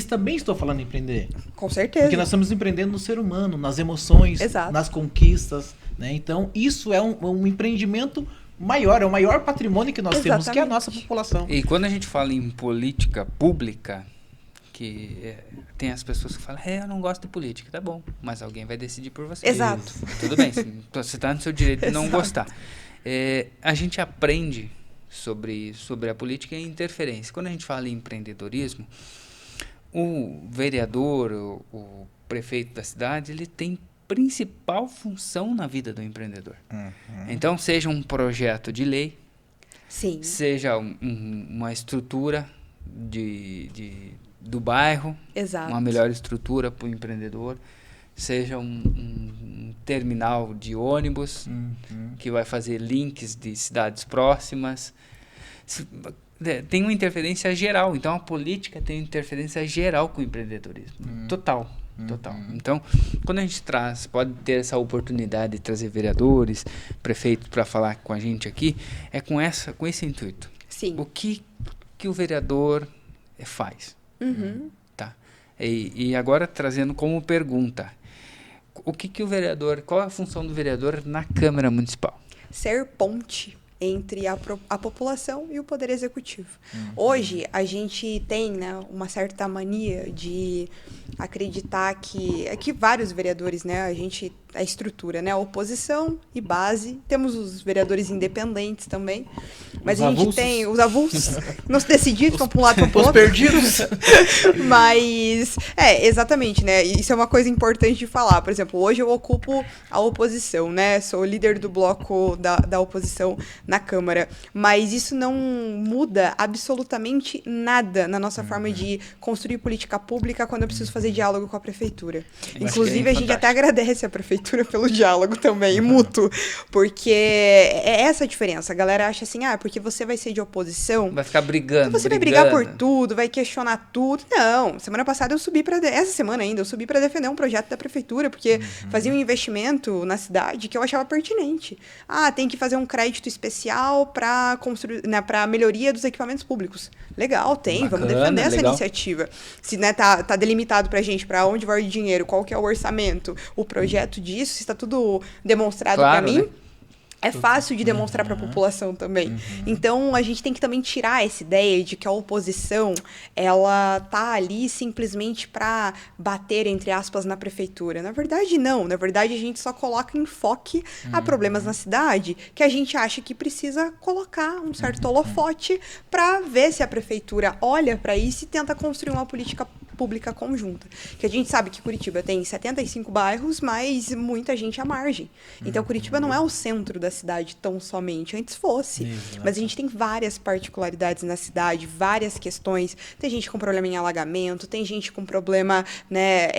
[SPEAKER 3] também estou falando em empreender.
[SPEAKER 2] Com certeza.
[SPEAKER 3] Porque nós estamos empreendendo no ser humano, nas emoções,
[SPEAKER 2] Exato.
[SPEAKER 3] nas conquistas, né? Então, isso é um empreendimento maior, é o maior patrimônio que nós temos, que é a nossa população.
[SPEAKER 1] E quando a gente fala em política pública, que tem as pessoas que falam, eu não gosto de política, tá bom, mas alguém vai decidir por você.
[SPEAKER 2] Exato.
[SPEAKER 1] Tudo bem, você está no seu direito de não gostar. A gente aprende sobre a política e interferência. Quando a gente fala em empreendedorismo, o vereador, o prefeito da cidade, ele tem principal função na vida do empreendedor. Então, seja um projeto de lei,
[SPEAKER 2] Sim.
[SPEAKER 1] seja uma estrutura do bairro,
[SPEAKER 2] Exato.
[SPEAKER 1] uma melhor estrutura para o empreendedor, seja um terminal de ônibus que vai fazer links de cidades próximas. Tem uma interferência geral, então a política tem interferência geral com o empreendedorismo. Total. Então, quando a gente pode ter essa oportunidade de trazer vereadores, prefeitos para falar com a gente aqui, é com esse intuito.
[SPEAKER 2] Sim.
[SPEAKER 1] O que o vereador faz? Tá. E agora trazendo como pergunta, qual é a função do vereador na Câmara Municipal?
[SPEAKER 2] Ser ponte entre a população e o Poder Executivo. Hoje, a gente tem, né, uma certa mania de acreditar que vários vereadores, né, a estrutura, né, oposição e base, temos os vereadores independentes também, mas a gente tem os avulsos, nos decididos, vão para um lado para o outro.
[SPEAKER 3] Os perdidos.
[SPEAKER 2] Mas, exatamente, né, isso é uma coisa importante de falar. Por exemplo, hoje eu ocupo a oposição, né, sou líder do bloco da oposição na Câmara, mas isso não muda absolutamente nada na nossa forma de construir política pública quando eu preciso fazer diálogo com a prefeitura. Inclusive, a gente até agradece a prefeitura pelo diálogo também, mútuo, porque é essa a diferença. A galera acha assim, porque você vai ser de oposição,
[SPEAKER 1] vai ficar brigando.
[SPEAKER 2] Você vai brigar por tudo, vai questionar tudo. Não, semana passada essa semana ainda, eu subi para defender um projeto da prefeitura, porque fazia um investimento na cidade que eu achava pertinente. Tem que fazer um crédito especial para construir, né, para melhoria dos equipamentos públicos. Legal,
[SPEAKER 1] Bacana,
[SPEAKER 2] vamos defender essa iniciativa. Se, né, tá delimitado pra gente para onde vai o dinheiro, qual que é o orçamento, o projeto disso, se está tudo demonstrado para mim, né? É fácil de demonstrar para a população também. Então, a gente tem que também tirar essa ideia de que a oposição, ela tá ali simplesmente para bater, entre aspas, na prefeitura. Na verdade, não. Na verdade, a gente só coloca enfoque a problemas na cidade que a gente acha que precisa colocar um certo holofote para ver se a prefeitura olha para isso e tenta construir uma política pública conjunta. Que a gente sabe que Curitiba tem 75 bairros, mas muita gente à margem. Então, Curitiba não é o centro da cidade tão somente. Antes fosse.
[SPEAKER 3] Exato.
[SPEAKER 2] Mas a gente tem várias particularidades na cidade, várias questões. Tem gente com problema em alagamento, tem gente com problema, né,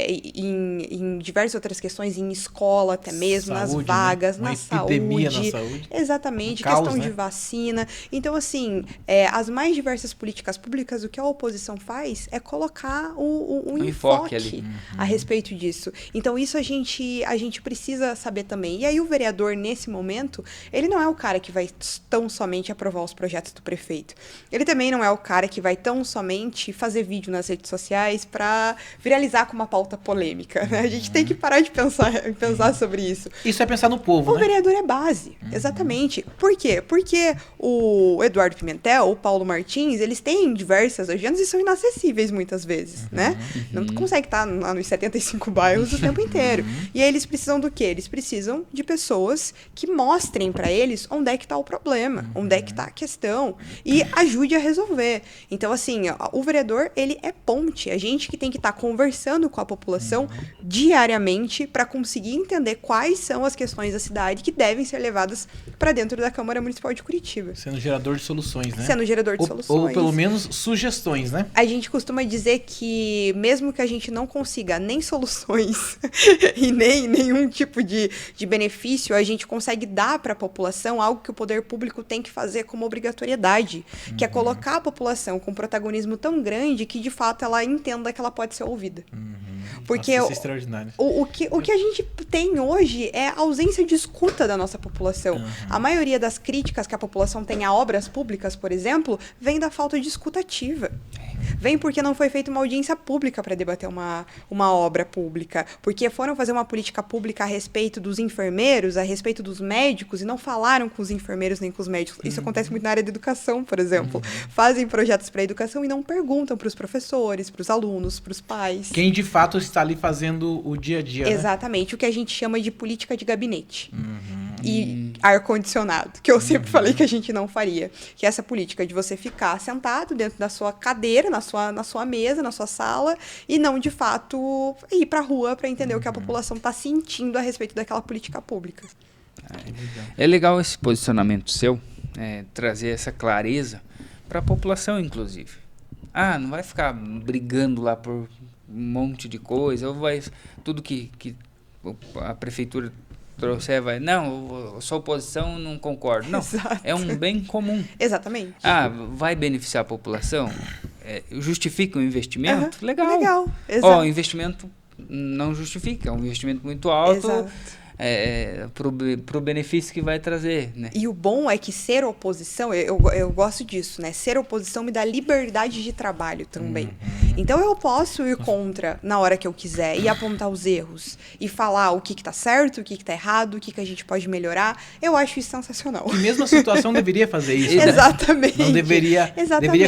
[SPEAKER 2] em diversas outras questões, em escola até mesmo,
[SPEAKER 3] saúde,
[SPEAKER 2] nas vagas,
[SPEAKER 3] né?
[SPEAKER 2] na
[SPEAKER 3] epidemia
[SPEAKER 2] saúde.
[SPEAKER 3] Na saúde.
[SPEAKER 2] Exatamente,
[SPEAKER 3] Caos,
[SPEAKER 2] questão
[SPEAKER 3] né?
[SPEAKER 2] de vacina. Então, assim, as mais diversas políticas públicas, o que a oposição faz é colocar o enfoque ali a respeito disso. Então, isso a gente precisa saber também. E aí, o vereador, nesse momento, ele não é o cara que vai tão somente aprovar os projetos do prefeito. Ele também não é o cara que vai tão somente fazer vídeo nas redes sociais para viralizar com uma pauta polêmica, né? A gente tem que parar de pensar sobre isso.
[SPEAKER 3] Isso é pensar no povo,
[SPEAKER 2] O vereador é base, exatamente. Por quê? Porque o Eduardo Pimentel, o Paulo Martins, eles têm diversas agendas e são inacessíveis muitas vezes, né? Não consegue estar lá nos 75 bairros o tempo inteiro. E aí eles precisam do quê? Eles precisam de pessoas que mostrem para eles onde é que está o problema, onde é que está a questão e ajude a resolver. Então, assim, o vereador, ele é ponte. A gente que tem que estar conversando com a população diariamente para conseguir entender quais são as questões da cidade que devem ser levadas para dentro da Câmara Municipal de Curitiba.
[SPEAKER 3] Sendo gerador de soluções, né?
[SPEAKER 2] Sendo gerador de soluções.
[SPEAKER 3] Ou pelo menos sugestões, né?
[SPEAKER 2] A gente costuma dizer que mesmo que a gente não consiga nem soluções e nem nenhum tipo de benefício, a gente consegue dar para a população algo que o poder público tem que fazer como obrigatoriedade, que é colocar a população com um protagonismo tão grande que, de fato, ela entenda que ela pode ser ouvida. Porque
[SPEAKER 3] Nossa, isso é extraordinário.
[SPEAKER 2] o que a gente tem hoje é a ausência de escuta da nossa população. A maioria das críticas que a população tem a obras públicas, por exemplo, vem da falta de escuta ativa. Vem porque não foi feita uma audiência pública para debater uma obra pública. Porque foram fazer uma política pública a respeito dos enfermeiros, a respeito dos médicos, e não falaram com os enfermeiros nem com os médicos. Isso acontece muito na área da educação, por exemplo. Fazem projetos para a educação e não perguntam para os professores, para os alunos, para os pais.
[SPEAKER 3] Quem de fato está ali fazendo o dia a dia,
[SPEAKER 2] Exatamente, o que a gente chama de política de gabinete. E ar-condicionado, que eu sempre falei que a gente não faria. Que é essa política de você ficar sentado dentro da sua cadeira, na sua mesa, na sua sala, e não, de fato, ir pra rua para entender o que a população está sentindo a respeito daquela política pública.
[SPEAKER 1] É legal esse posicionamento seu, trazer essa clareza para a população, inclusive. Não vai ficar brigando lá por um monte de coisa, ou vai tudo que a prefeitura trouxer, não, eu sou oposição, não concordo. Não,
[SPEAKER 2] Exato.
[SPEAKER 1] é um bem comum.
[SPEAKER 2] Exatamente.
[SPEAKER 1] Vai beneficiar a população? Justifica o investimento? Legal.
[SPEAKER 2] Legal, exato.
[SPEAKER 1] O investimento não justifica, é um investimento muito alto.
[SPEAKER 2] Exato.
[SPEAKER 1] Pro benefício que vai trazer, né?
[SPEAKER 2] E o bom é que ser oposição, eu gosto disso, né? Ser oposição me dá liberdade de trabalho também. Então eu posso ir contra na hora que eu quiser e apontar os erros e falar o que tá certo, o que tá errado, o que a gente pode melhorar. Eu acho isso sensacional.
[SPEAKER 3] E mesmo a situação deveria fazer isso, né?
[SPEAKER 2] Exatamente.
[SPEAKER 3] Não deveria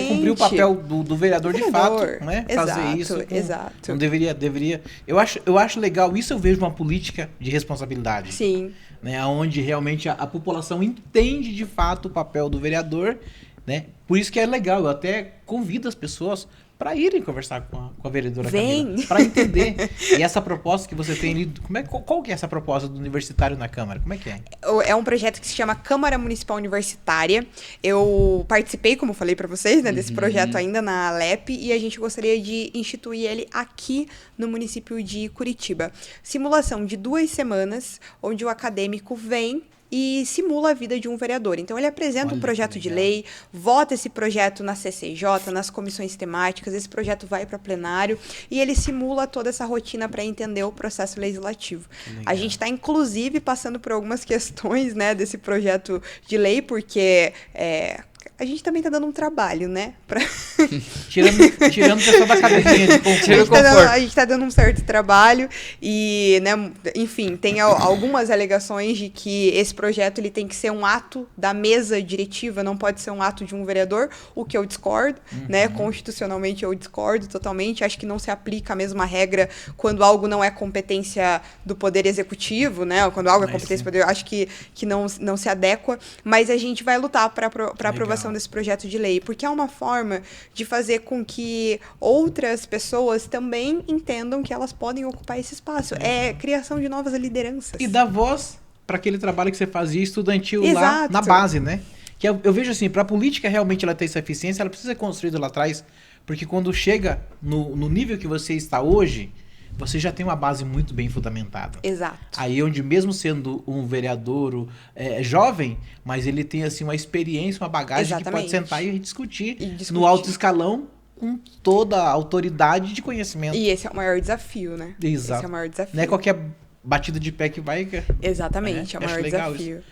[SPEAKER 3] cumprir o papel do vereador de fato, né?
[SPEAKER 2] Exato,
[SPEAKER 3] Fazer isso.
[SPEAKER 2] Exato.
[SPEAKER 3] Não deveria. Eu acho legal, isso eu vejo uma política de responsabilidade.
[SPEAKER 2] Sim.
[SPEAKER 3] Né, onde realmente a população entende de fato o papel do vereador, né? Por isso que é legal, eu até convido as pessoas para irem conversar com a vereadora Camila, para entender. E essa proposta que você tem ali, qual que é essa proposta do universitário na Câmara? Como é que é?
[SPEAKER 2] É um projeto que se chama Câmara Municipal Universitária. Eu participei, como falei para vocês, né, desse projeto ainda na Alep, e a gente gostaria de instituir ele aqui no município de Curitiba. Simulação de 2 semanas, onde o acadêmico vem e simula a vida de um vereador. Então, ele apresenta um projeto de lei, vota esse projeto na CCJ, nas comissões temáticas, esse projeto vai para plenário e ele simula toda essa rotina para entender o processo legislativo. A gente está, inclusive, passando por algumas questões, né, desse projeto de lei, porque a gente também tá dando um trabalho, né?
[SPEAKER 3] Tirando o pessoal da cadeirinha de conforto.
[SPEAKER 2] A gente tá dando um certo trabalho e, né, enfim, tem algumas alegações de que esse projeto ele tem que ser um ato da mesa diretiva, não pode ser um ato de um vereador, o que eu discordo, né? Constitucionalmente eu discordo totalmente, acho que não se aplica a mesma regra quando algo não é competência do Poder Executivo, né? Quando algo é competência do Poder, acho que não se adequa, mas a gente vai lutar para aprovação desse projeto de lei, porque é uma forma de fazer com que outras pessoas também entendam que elas podem ocupar esse espaço. É criação de novas lideranças.
[SPEAKER 3] E dar voz para aquele trabalho que você fazia estudantil lá
[SPEAKER 2] Exato.
[SPEAKER 3] na base, né? Que eu vejo assim, para a política realmente ela ter essa eficiência, ela precisa ser construída lá atrás, porque quando chega no nível que você está hoje, você já tem uma base muito bem fundamentada.
[SPEAKER 2] Exato.
[SPEAKER 3] Aí onde mesmo sendo um vereador jovem, mas ele tem assim uma experiência, uma bagagem
[SPEAKER 2] Exatamente.
[SPEAKER 3] que pode sentar e discutir no alto escalão com toda a autoridade de conhecimento.
[SPEAKER 2] E esse é o maior desafio, né?
[SPEAKER 3] Exato.
[SPEAKER 2] Esse é o maior desafio.
[SPEAKER 3] Não é qualquer batida de pé que vai...
[SPEAKER 2] Exatamente, é o maior desafio.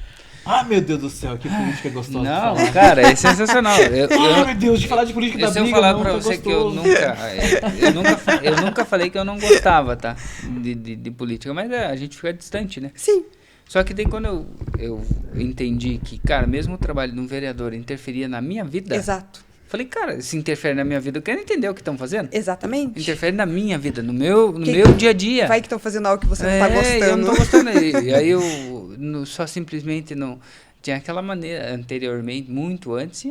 [SPEAKER 3] Meu Deus do céu, que política gostosa.
[SPEAKER 1] Não, cara, é sensacional.
[SPEAKER 3] Meu Deus, de falar de política da briga,
[SPEAKER 1] se eu falar pra você que eu nunca falei que eu não gostava, tá? De política, mas a gente fica distante, né?
[SPEAKER 2] Sim.
[SPEAKER 1] Só que daí quando eu entendi que, cara, mesmo o trabalho de um vereador interferia na minha vida...
[SPEAKER 2] Exato.
[SPEAKER 1] Falei, cara, se interfere na minha vida, eu quero entender o que estão fazendo.
[SPEAKER 2] Exatamente.
[SPEAKER 1] Interfere na minha vida, no meu dia a dia.
[SPEAKER 2] Vai que estão fazendo algo que você não tá gostando.
[SPEAKER 1] Eu não tô gostando. E aí eu só simplesmente não... Tinha aquela maneira, anteriormente, muito antes,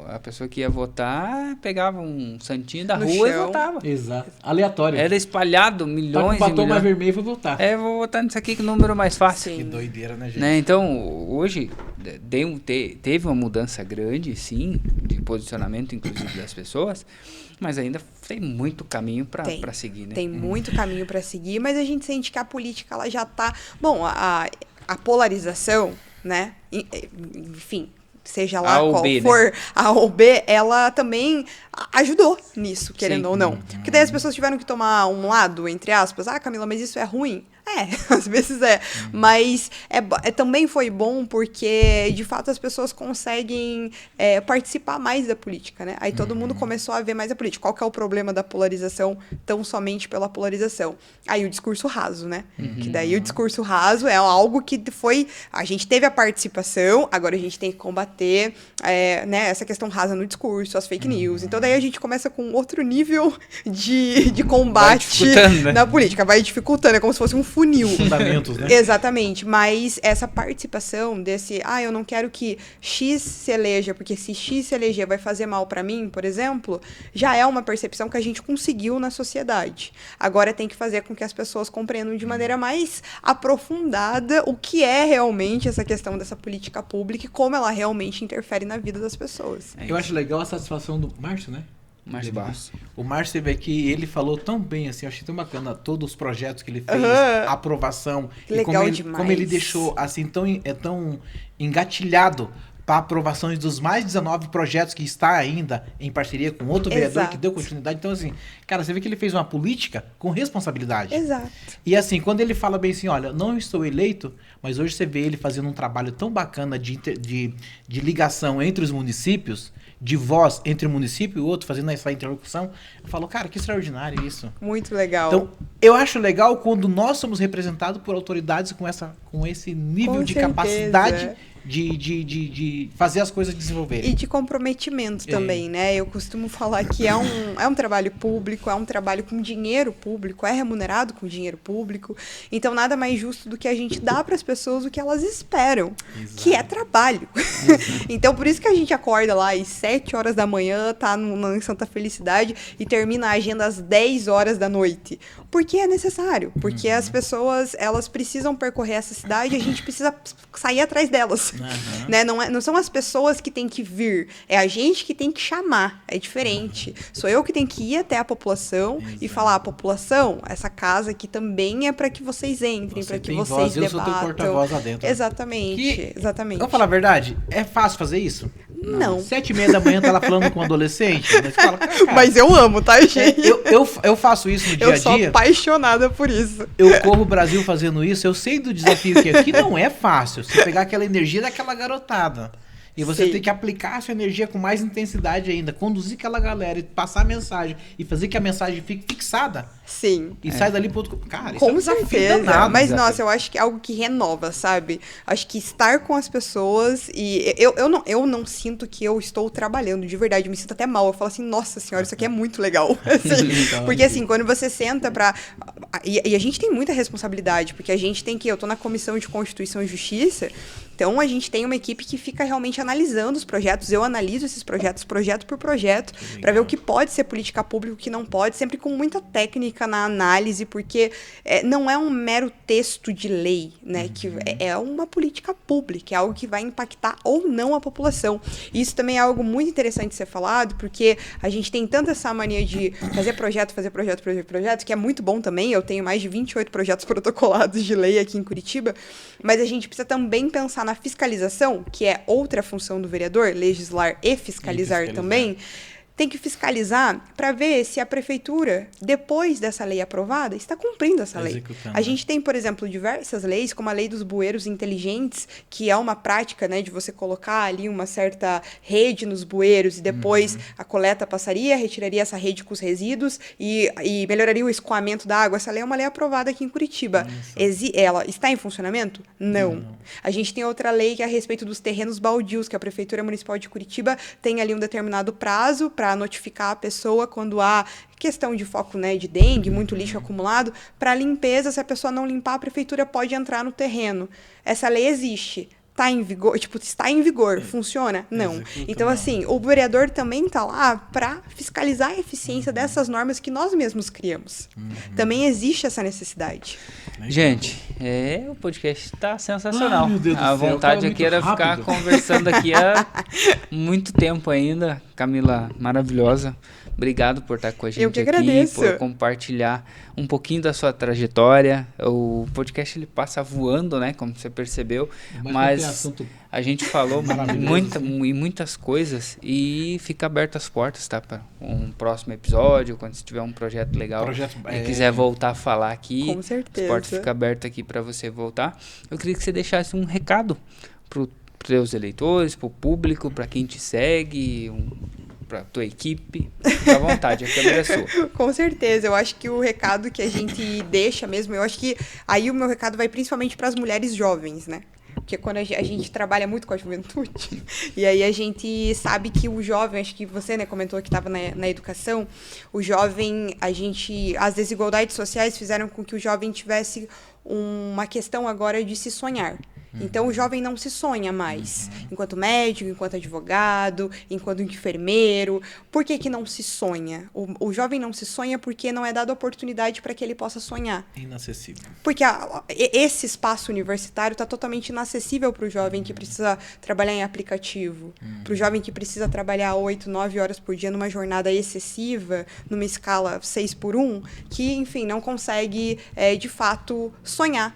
[SPEAKER 1] a pessoa que ia votar pegava um santinho da rua e votava.
[SPEAKER 3] Exato. Aleatório.
[SPEAKER 1] Era espalhado milhões
[SPEAKER 3] e milhões. Mais vermelho e foi votar.
[SPEAKER 1] Vou votar nisso aqui que o número mais fácil.
[SPEAKER 3] Que doideira, né, gente?
[SPEAKER 1] Né? Então, hoje, teve uma mudança grande, sim, de posicionamento, inclusive, das pessoas, mas ainda tem muito caminho para seguir, né?
[SPEAKER 2] Tem muito caminho para seguir, mas a gente sente que a política ela já está... Bom, a polarização, né? Enfim, seja lá qual for, né? A ou B, ela também ajudou nisso, querendo ou não. Porque daí as pessoas tiveram que tomar um lado, entre aspas. Ah, Camila, mas isso é ruim? Às vezes é. Mas também foi bom porque, de fato, as pessoas conseguem participar mais da política, né? Aí todo mundo começou a ver mais a política. Qual que é o problema da polarização tão somente pela polarização? Aí o discurso raso, né? Que daí o discurso raso é algo que foi... A gente teve a participação, agora a gente tem que combater né, essa questão rasa no discurso, as fake news. Então daí a gente começa com outro nível de combate na política. Vai dificultando, é como se fosse um funil.
[SPEAKER 3] Fundamentos, né?
[SPEAKER 2] Exatamente. Mas essa participação desse... eu não quero que X se eleja, porque se X se eleger vai fazer mal pra mim, por exemplo, já é uma percepção que a gente conseguiu na sociedade. Agora tem que fazer com que as pessoas compreendam de maneira mais aprofundada o que é realmente essa questão dessa política pública e como ela realmente interfere na vida das pessoas.
[SPEAKER 3] Eu acho legal a satisfação do Márcio, né?
[SPEAKER 1] Márcio Barros.
[SPEAKER 3] O Márcio esteve aqui, ele falou tão bem, assim, eu achei tão bacana todos os projetos que ele fez, a aprovação.
[SPEAKER 2] Legal
[SPEAKER 3] como ele deixou, assim, tão engatilhado para aprovações dos mais 19 projetos que está ainda em parceria com outro vereador que deu continuidade. Então, assim, cara, você vê que ele fez uma política com responsabilidade.
[SPEAKER 2] Exato.
[SPEAKER 3] E assim, quando ele fala bem assim, olha, não estou eleito, mas hoje você vê ele fazendo um trabalho tão bacana de ligação entre os municípios, de voz entre um município e outro, fazendo essa interlocução, eu falo, cara, que extraordinário isso.
[SPEAKER 2] Muito legal.
[SPEAKER 3] Então, eu acho legal quando nós somos representados por autoridades com esse nível de capacidade de fazer as coisas desenvolverem.
[SPEAKER 2] E de comprometimento também, né? Eu costumo falar que é um trabalho público, é um trabalho com dinheiro público, é remunerado com dinheiro público. Então, nada mais justo do que a gente dar para as pessoas o que elas esperam, que é trabalho. Então, por isso que a gente acorda lá às 7 horas da manhã, tá em Santa Felicidade e termina a agenda às 10 horas da noite. Porque é necessário, porque as pessoas, elas precisam percorrer essa cidade e a gente precisa sair atrás delas. Né? Não são as pessoas que têm que vir, é a gente que tem que chamar, é diferente. Sou eu que tenho que ir até a população e falar, população, essa casa aqui também é para que vocês entrem, para que vocês debatam. Eu sou teu porta-voz lá dentro. Exatamente.
[SPEAKER 3] Vamos falar a verdade? É fácil fazer isso?
[SPEAKER 2] Não.
[SPEAKER 3] 7h30 da manhã tá lá falando com um adolescente, mas fala, cara,
[SPEAKER 2] mas eu amo, tá, gente?
[SPEAKER 3] Eu faço isso no dia a dia.
[SPEAKER 2] Eu sou apaixonada por isso.
[SPEAKER 3] Eu corro o Brasil fazendo isso, eu sei do desafio que é, que não é fácil. Você pegar aquela energia daquela garotada e você tem que aplicar a sua energia com mais intensidade ainda, conduzir aquela galera e passar a mensagem e fazer que a mensagem fique fixada.
[SPEAKER 2] Sim.
[SPEAKER 3] E sai dali pro outro... Cara, isso
[SPEAKER 2] com certeza. Danado, mas, nossa, eu acho que é algo que renova, sabe? Acho que estar com as pessoas e... Eu não sinto que eu estou trabalhando, de verdade. Eu me sinto até mal. Eu falo assim, nossa senhora, isso aqui é muito legal. Assim, porque, assim, quando você senta pra... E a gente tem muita responsabilidade, porque a gente tem que... Eu tô na Comissão de Constituição e Justiça, então a gente tem uma equipe que fica realmente analisando os projetos. Eu analiso esses projetos, projeto por projeto, para ver o que pode ser política pública, o que não pode, sempre com muita técnica na análise, porque não é um mero texto de lei, né? Que é uma política pública, é algo que vai impactar ou não a população. E isso também é algo muito interessante de ser falado, porque a gente tem tanta essa mania de fazer projeto, que é muito bom também. Eu tenho mais de 28 projetos protocolados de lei aqui em Curitiba, mas a gente precisa também pensar na fiscalização, que é outra função do vereador, legislar e fiscalizar também. Tem que fiscalizar para ver se a prefeitura, depois dessa lei aprovada, está cumprindo essa lei. A gente tem, por exemplo, diversas leis, como a lei dos bueiros inteligentes, que é uma prática, né, de você colocar ali uma certa rede nos bueiros e depois a coleta passaria, retiraria essa rede com os resíduos e melhoraria o escoamento da água. Essa lei é uma lei aprovada aqui em Curitiba. Ela está em funcionamento? Não. A gente tem outra lei que é a respeito dos terrenos baldios, que a Prefeitura Municipal de Curitiba tem ali um determinado prazo para notificar a pessoa quando há questão de foco, né, de dengue, muito lixo acumulado, para limpeza. Se a pessoa não limpar, a prefeitura pode entrar no terreno. Essa lei existe. tá em vigor, tipo, está em vigor, funciona? Não. Então, assim, o vereador também tá lá para fiscalizar a eficiência dessas normas que nós mesmos criamos. Também existe essa necessidade.
[SPEAKER 1] Gente, o podcast tá sensacional.
[SPEAKER 3] Ai, meu Deus do
[SPEAKER 1] A
[SPEAKER 3] céu,
[SPEAKER 1] vontade
[SPEAKER 3] tava
[SPEAKER 1] aqui
[SPEAKER 3] muito
[SPEAKER 1] era ficar
[SPEAKER 3] rápido.
[SPEAKER 1] conversando aqui há muito tempo ainda. Camila, maravilhosa. Obrigado por estar com a gente
[SPEAKER 2] Eu que
[SPEAKER 1] aqui,
[SPEAKER 2] agradeço.
[SPEAKER 1] por compartilhar um pouquinho da sua trajetória. O podcast ele passa voando, né, como você percebeu, mas
[SPEAKER 3] tem assunto
[SPEAKER 1] a gente falou
[SPEAKER 3] maravilhoso,
[SPEAKER 1] muitas coisas e fica aberto as portas, tá, para um próximo episódio, quando você tiver um projeto legal e quiser voltar a falar aqui,
[SPEAKER 2] Com certeza.
[SPEAKER 1] as portas ficam abertas aqui para você voltar. Eu queria que você deixasse um recado para teus eleitores, para o público, para quem te segue, para tua equipe. Fica à vontade, a câmera é sua.
[SPEAKER 2] Com certeza, eu acho que o recado que a gente deixa mesmo, eu acho que aí o meu recado vai principalmente para as mulheres jovens, né? Porque quando a gente trabalha muito com a juventude, e aí a gente sabe que o jovem, acho que você, né, comentou que estava na educação, o jovem, as desigualdades sociais fizeram com que o jovem tivesse uma questão agora de se sonhar. Então, o jovem não se sonha mais, enquanto médico, enquanto advogado, enquanto enfermeiro. Por que que não se sonha? O jovem não se sonha porque não é dada oportunidade para que ele possa sonhar.
[SPEAKER 3] inacessível.
[SPEAKER 2] Porque esse espaço universitário está totalmente inacessível para o jovem que precisa trabalhar em aplicativo, para o jovem que precisa trabalhar 8, 9 horas por dia numa jornada excessiva, numa escala 6x1, que, enfim, não consegue, de fato, sonhar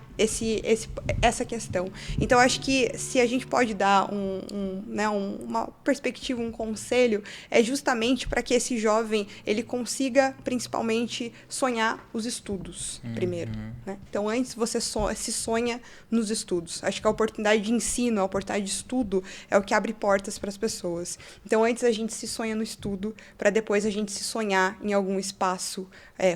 [SPEAKER 2] essa questão. Então, acho que se a gente pode dar uma perspectiva, um conselho, é justamente para que esse jovem ele consiga, principalmente, sonhar os estudos primeiro. Né? Então, antes você se sonha nos estudos. Acho que a oportunidade de ensino, a oportunidade de estudo é o que abre portas para as pessoas. Então, antes a gente se sonha no estudo, para depois a gente se sonhar em algum espaço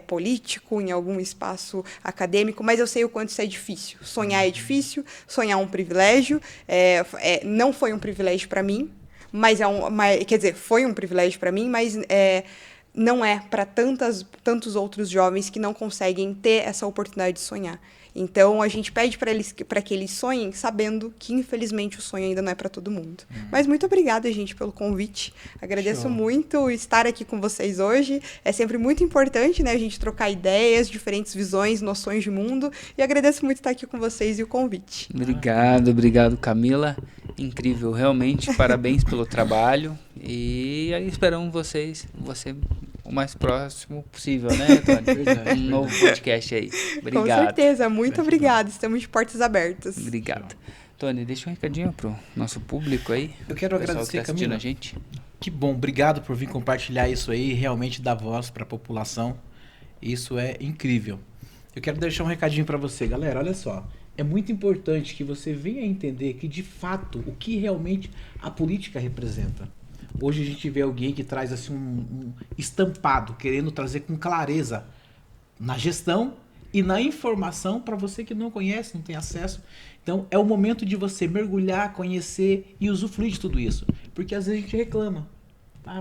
[SPEAKER 2] político, em algum espaço acadêmico, mas eu sei o quanto isso é difícil. Sonhar é difícil, sonhar é um privilégio. Não foi um privilégio para mim, mas quer dizer, foi um privilégio para mim, mas não é para tantos outros jovens que não conseguem ter essa oportunidade de sonhar. Então, a gente pede para que eles sonhem, sabendo que, infelizmente, o sonho ainda não é para todo mundo. Mas muito obrigada, gente, pelo convite. Agradeço muito estar aqui com vocês hoje. É sempre muito importante, né, a gente trocar ideias, diferentes visões, noções de mundo. E agradeço muito estar aqui com vocês e o convite.
[SPEAKER 1] Obrigado, Camila. Incrível, realmente. Parabéns pelo trabalho. E aí esperamos você o mais próximo possível, né, Tony? Um novo podcast aí. Obrigado.
[SPEAKER 2] Com certeza, muito obrigada. Estamos de portas abertas.
[SPEAKER 1] Obrigado. Tony, deixa um recadinho pro nosso público aí.
[SPEAKER 3] Eu quero agradecer,
[SPEAKER 1] tá
[SPEAKER 3] Camila.
[SPEAKER 1] A gente.
[SPEAKER 3] Que bom, obrigado por vir compartilhar isso aí, realmente dar voz para a população. Isso é incrível. Eu quero deixar um recadinho para você, galera. Olha só, é muito importante que você venha entender que, de fato, o que realmente a política representa. Hoje a gente vê alguém que traz assim um estampado, querendo trazer com clareza na gestão e na informação para você que não conhece, não tem acesso. Então é o momento de você mergulhar, conhecer e usufruir de tudo isso. Porque às vezes a gente reclama.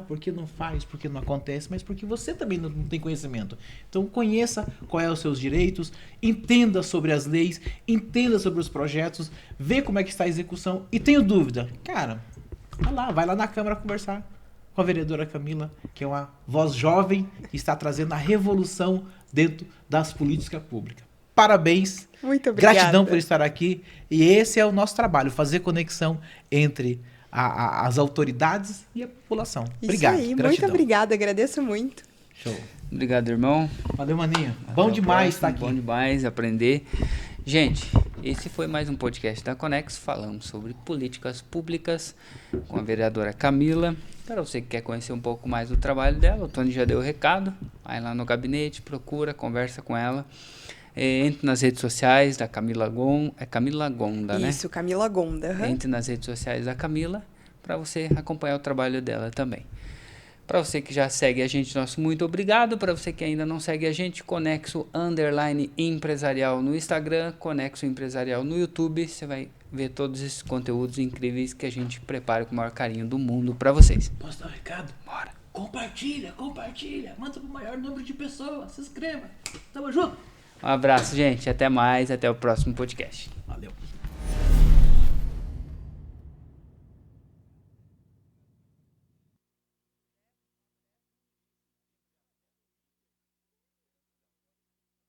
[SPEAKER 3] Porque não faz, porque não acontece, mas porque você também não tem conhecimento. Então conheça quais são os seus direitos, entenda sobre as leis, entenda sobre os projetos, vê como é que está a execução e tenho dúvida. Cara, vai lá na Câmara conversar com a vereadora Camila, que é uma voz jovem que está trazendo a revolução dentro das políticas públicas. Parabéns.
[SPEAKER 2] Muito obrigada.
[SPEAKER 3] Gratidão por estar aqui. E esse é o nosso trabalho, fazer conexão entre as autoridades e a população. Obrigado.
[SPEAKER 2] Isso aí,
[SPEAKER 3] gratidão.
[SPEAKER 2] muito obrigada, agradeço muito.
[SPEAKER 3] Show.
[SPEAKER 1] Obrigado, irmão.
[SPEAKER 3] Valeu, maninho. Bom demais estar aqui.
[SPEAKER 1] Bom demais aprender. Gente, esse foi mais um podcast da Conexo. Falamos sobre políticas públicas com a vereadora Camila. Para você que quer conhecer um pouco mais do trabalho dela, o Tony já deu o recado. Vai lá no gabinete, procura, conversa com ela. Entre nas redes sociais da Camila Gonda. É Camila Gonda, né?
[SPEAKER 2] Isso, Camila Gonda.
[SPEAKER 1] Entre nas redes sociais da Camila para você acompanhar o trabalho dela também. Para você que já segue a gente, nosso muito obrigado. Para você que ainda não segue a gente, Conexo_Empresarial no Instagram, Conexo Empresarial no YouTube. Você vai ver todos esses conteúdos incríveis que a gente prepara com o maior carinho do mundo para vocês.
[SPEAKER 3] Posso dar um recado?
[SPEAKER 1] Bora.
[SPEAKER 3] Compartilha. Manda para o maior número de pessoas. Se inscreva. Tamo junto.
[SPEAKER 1] Um abraço, gente. Até mais. Até o próximo podcast.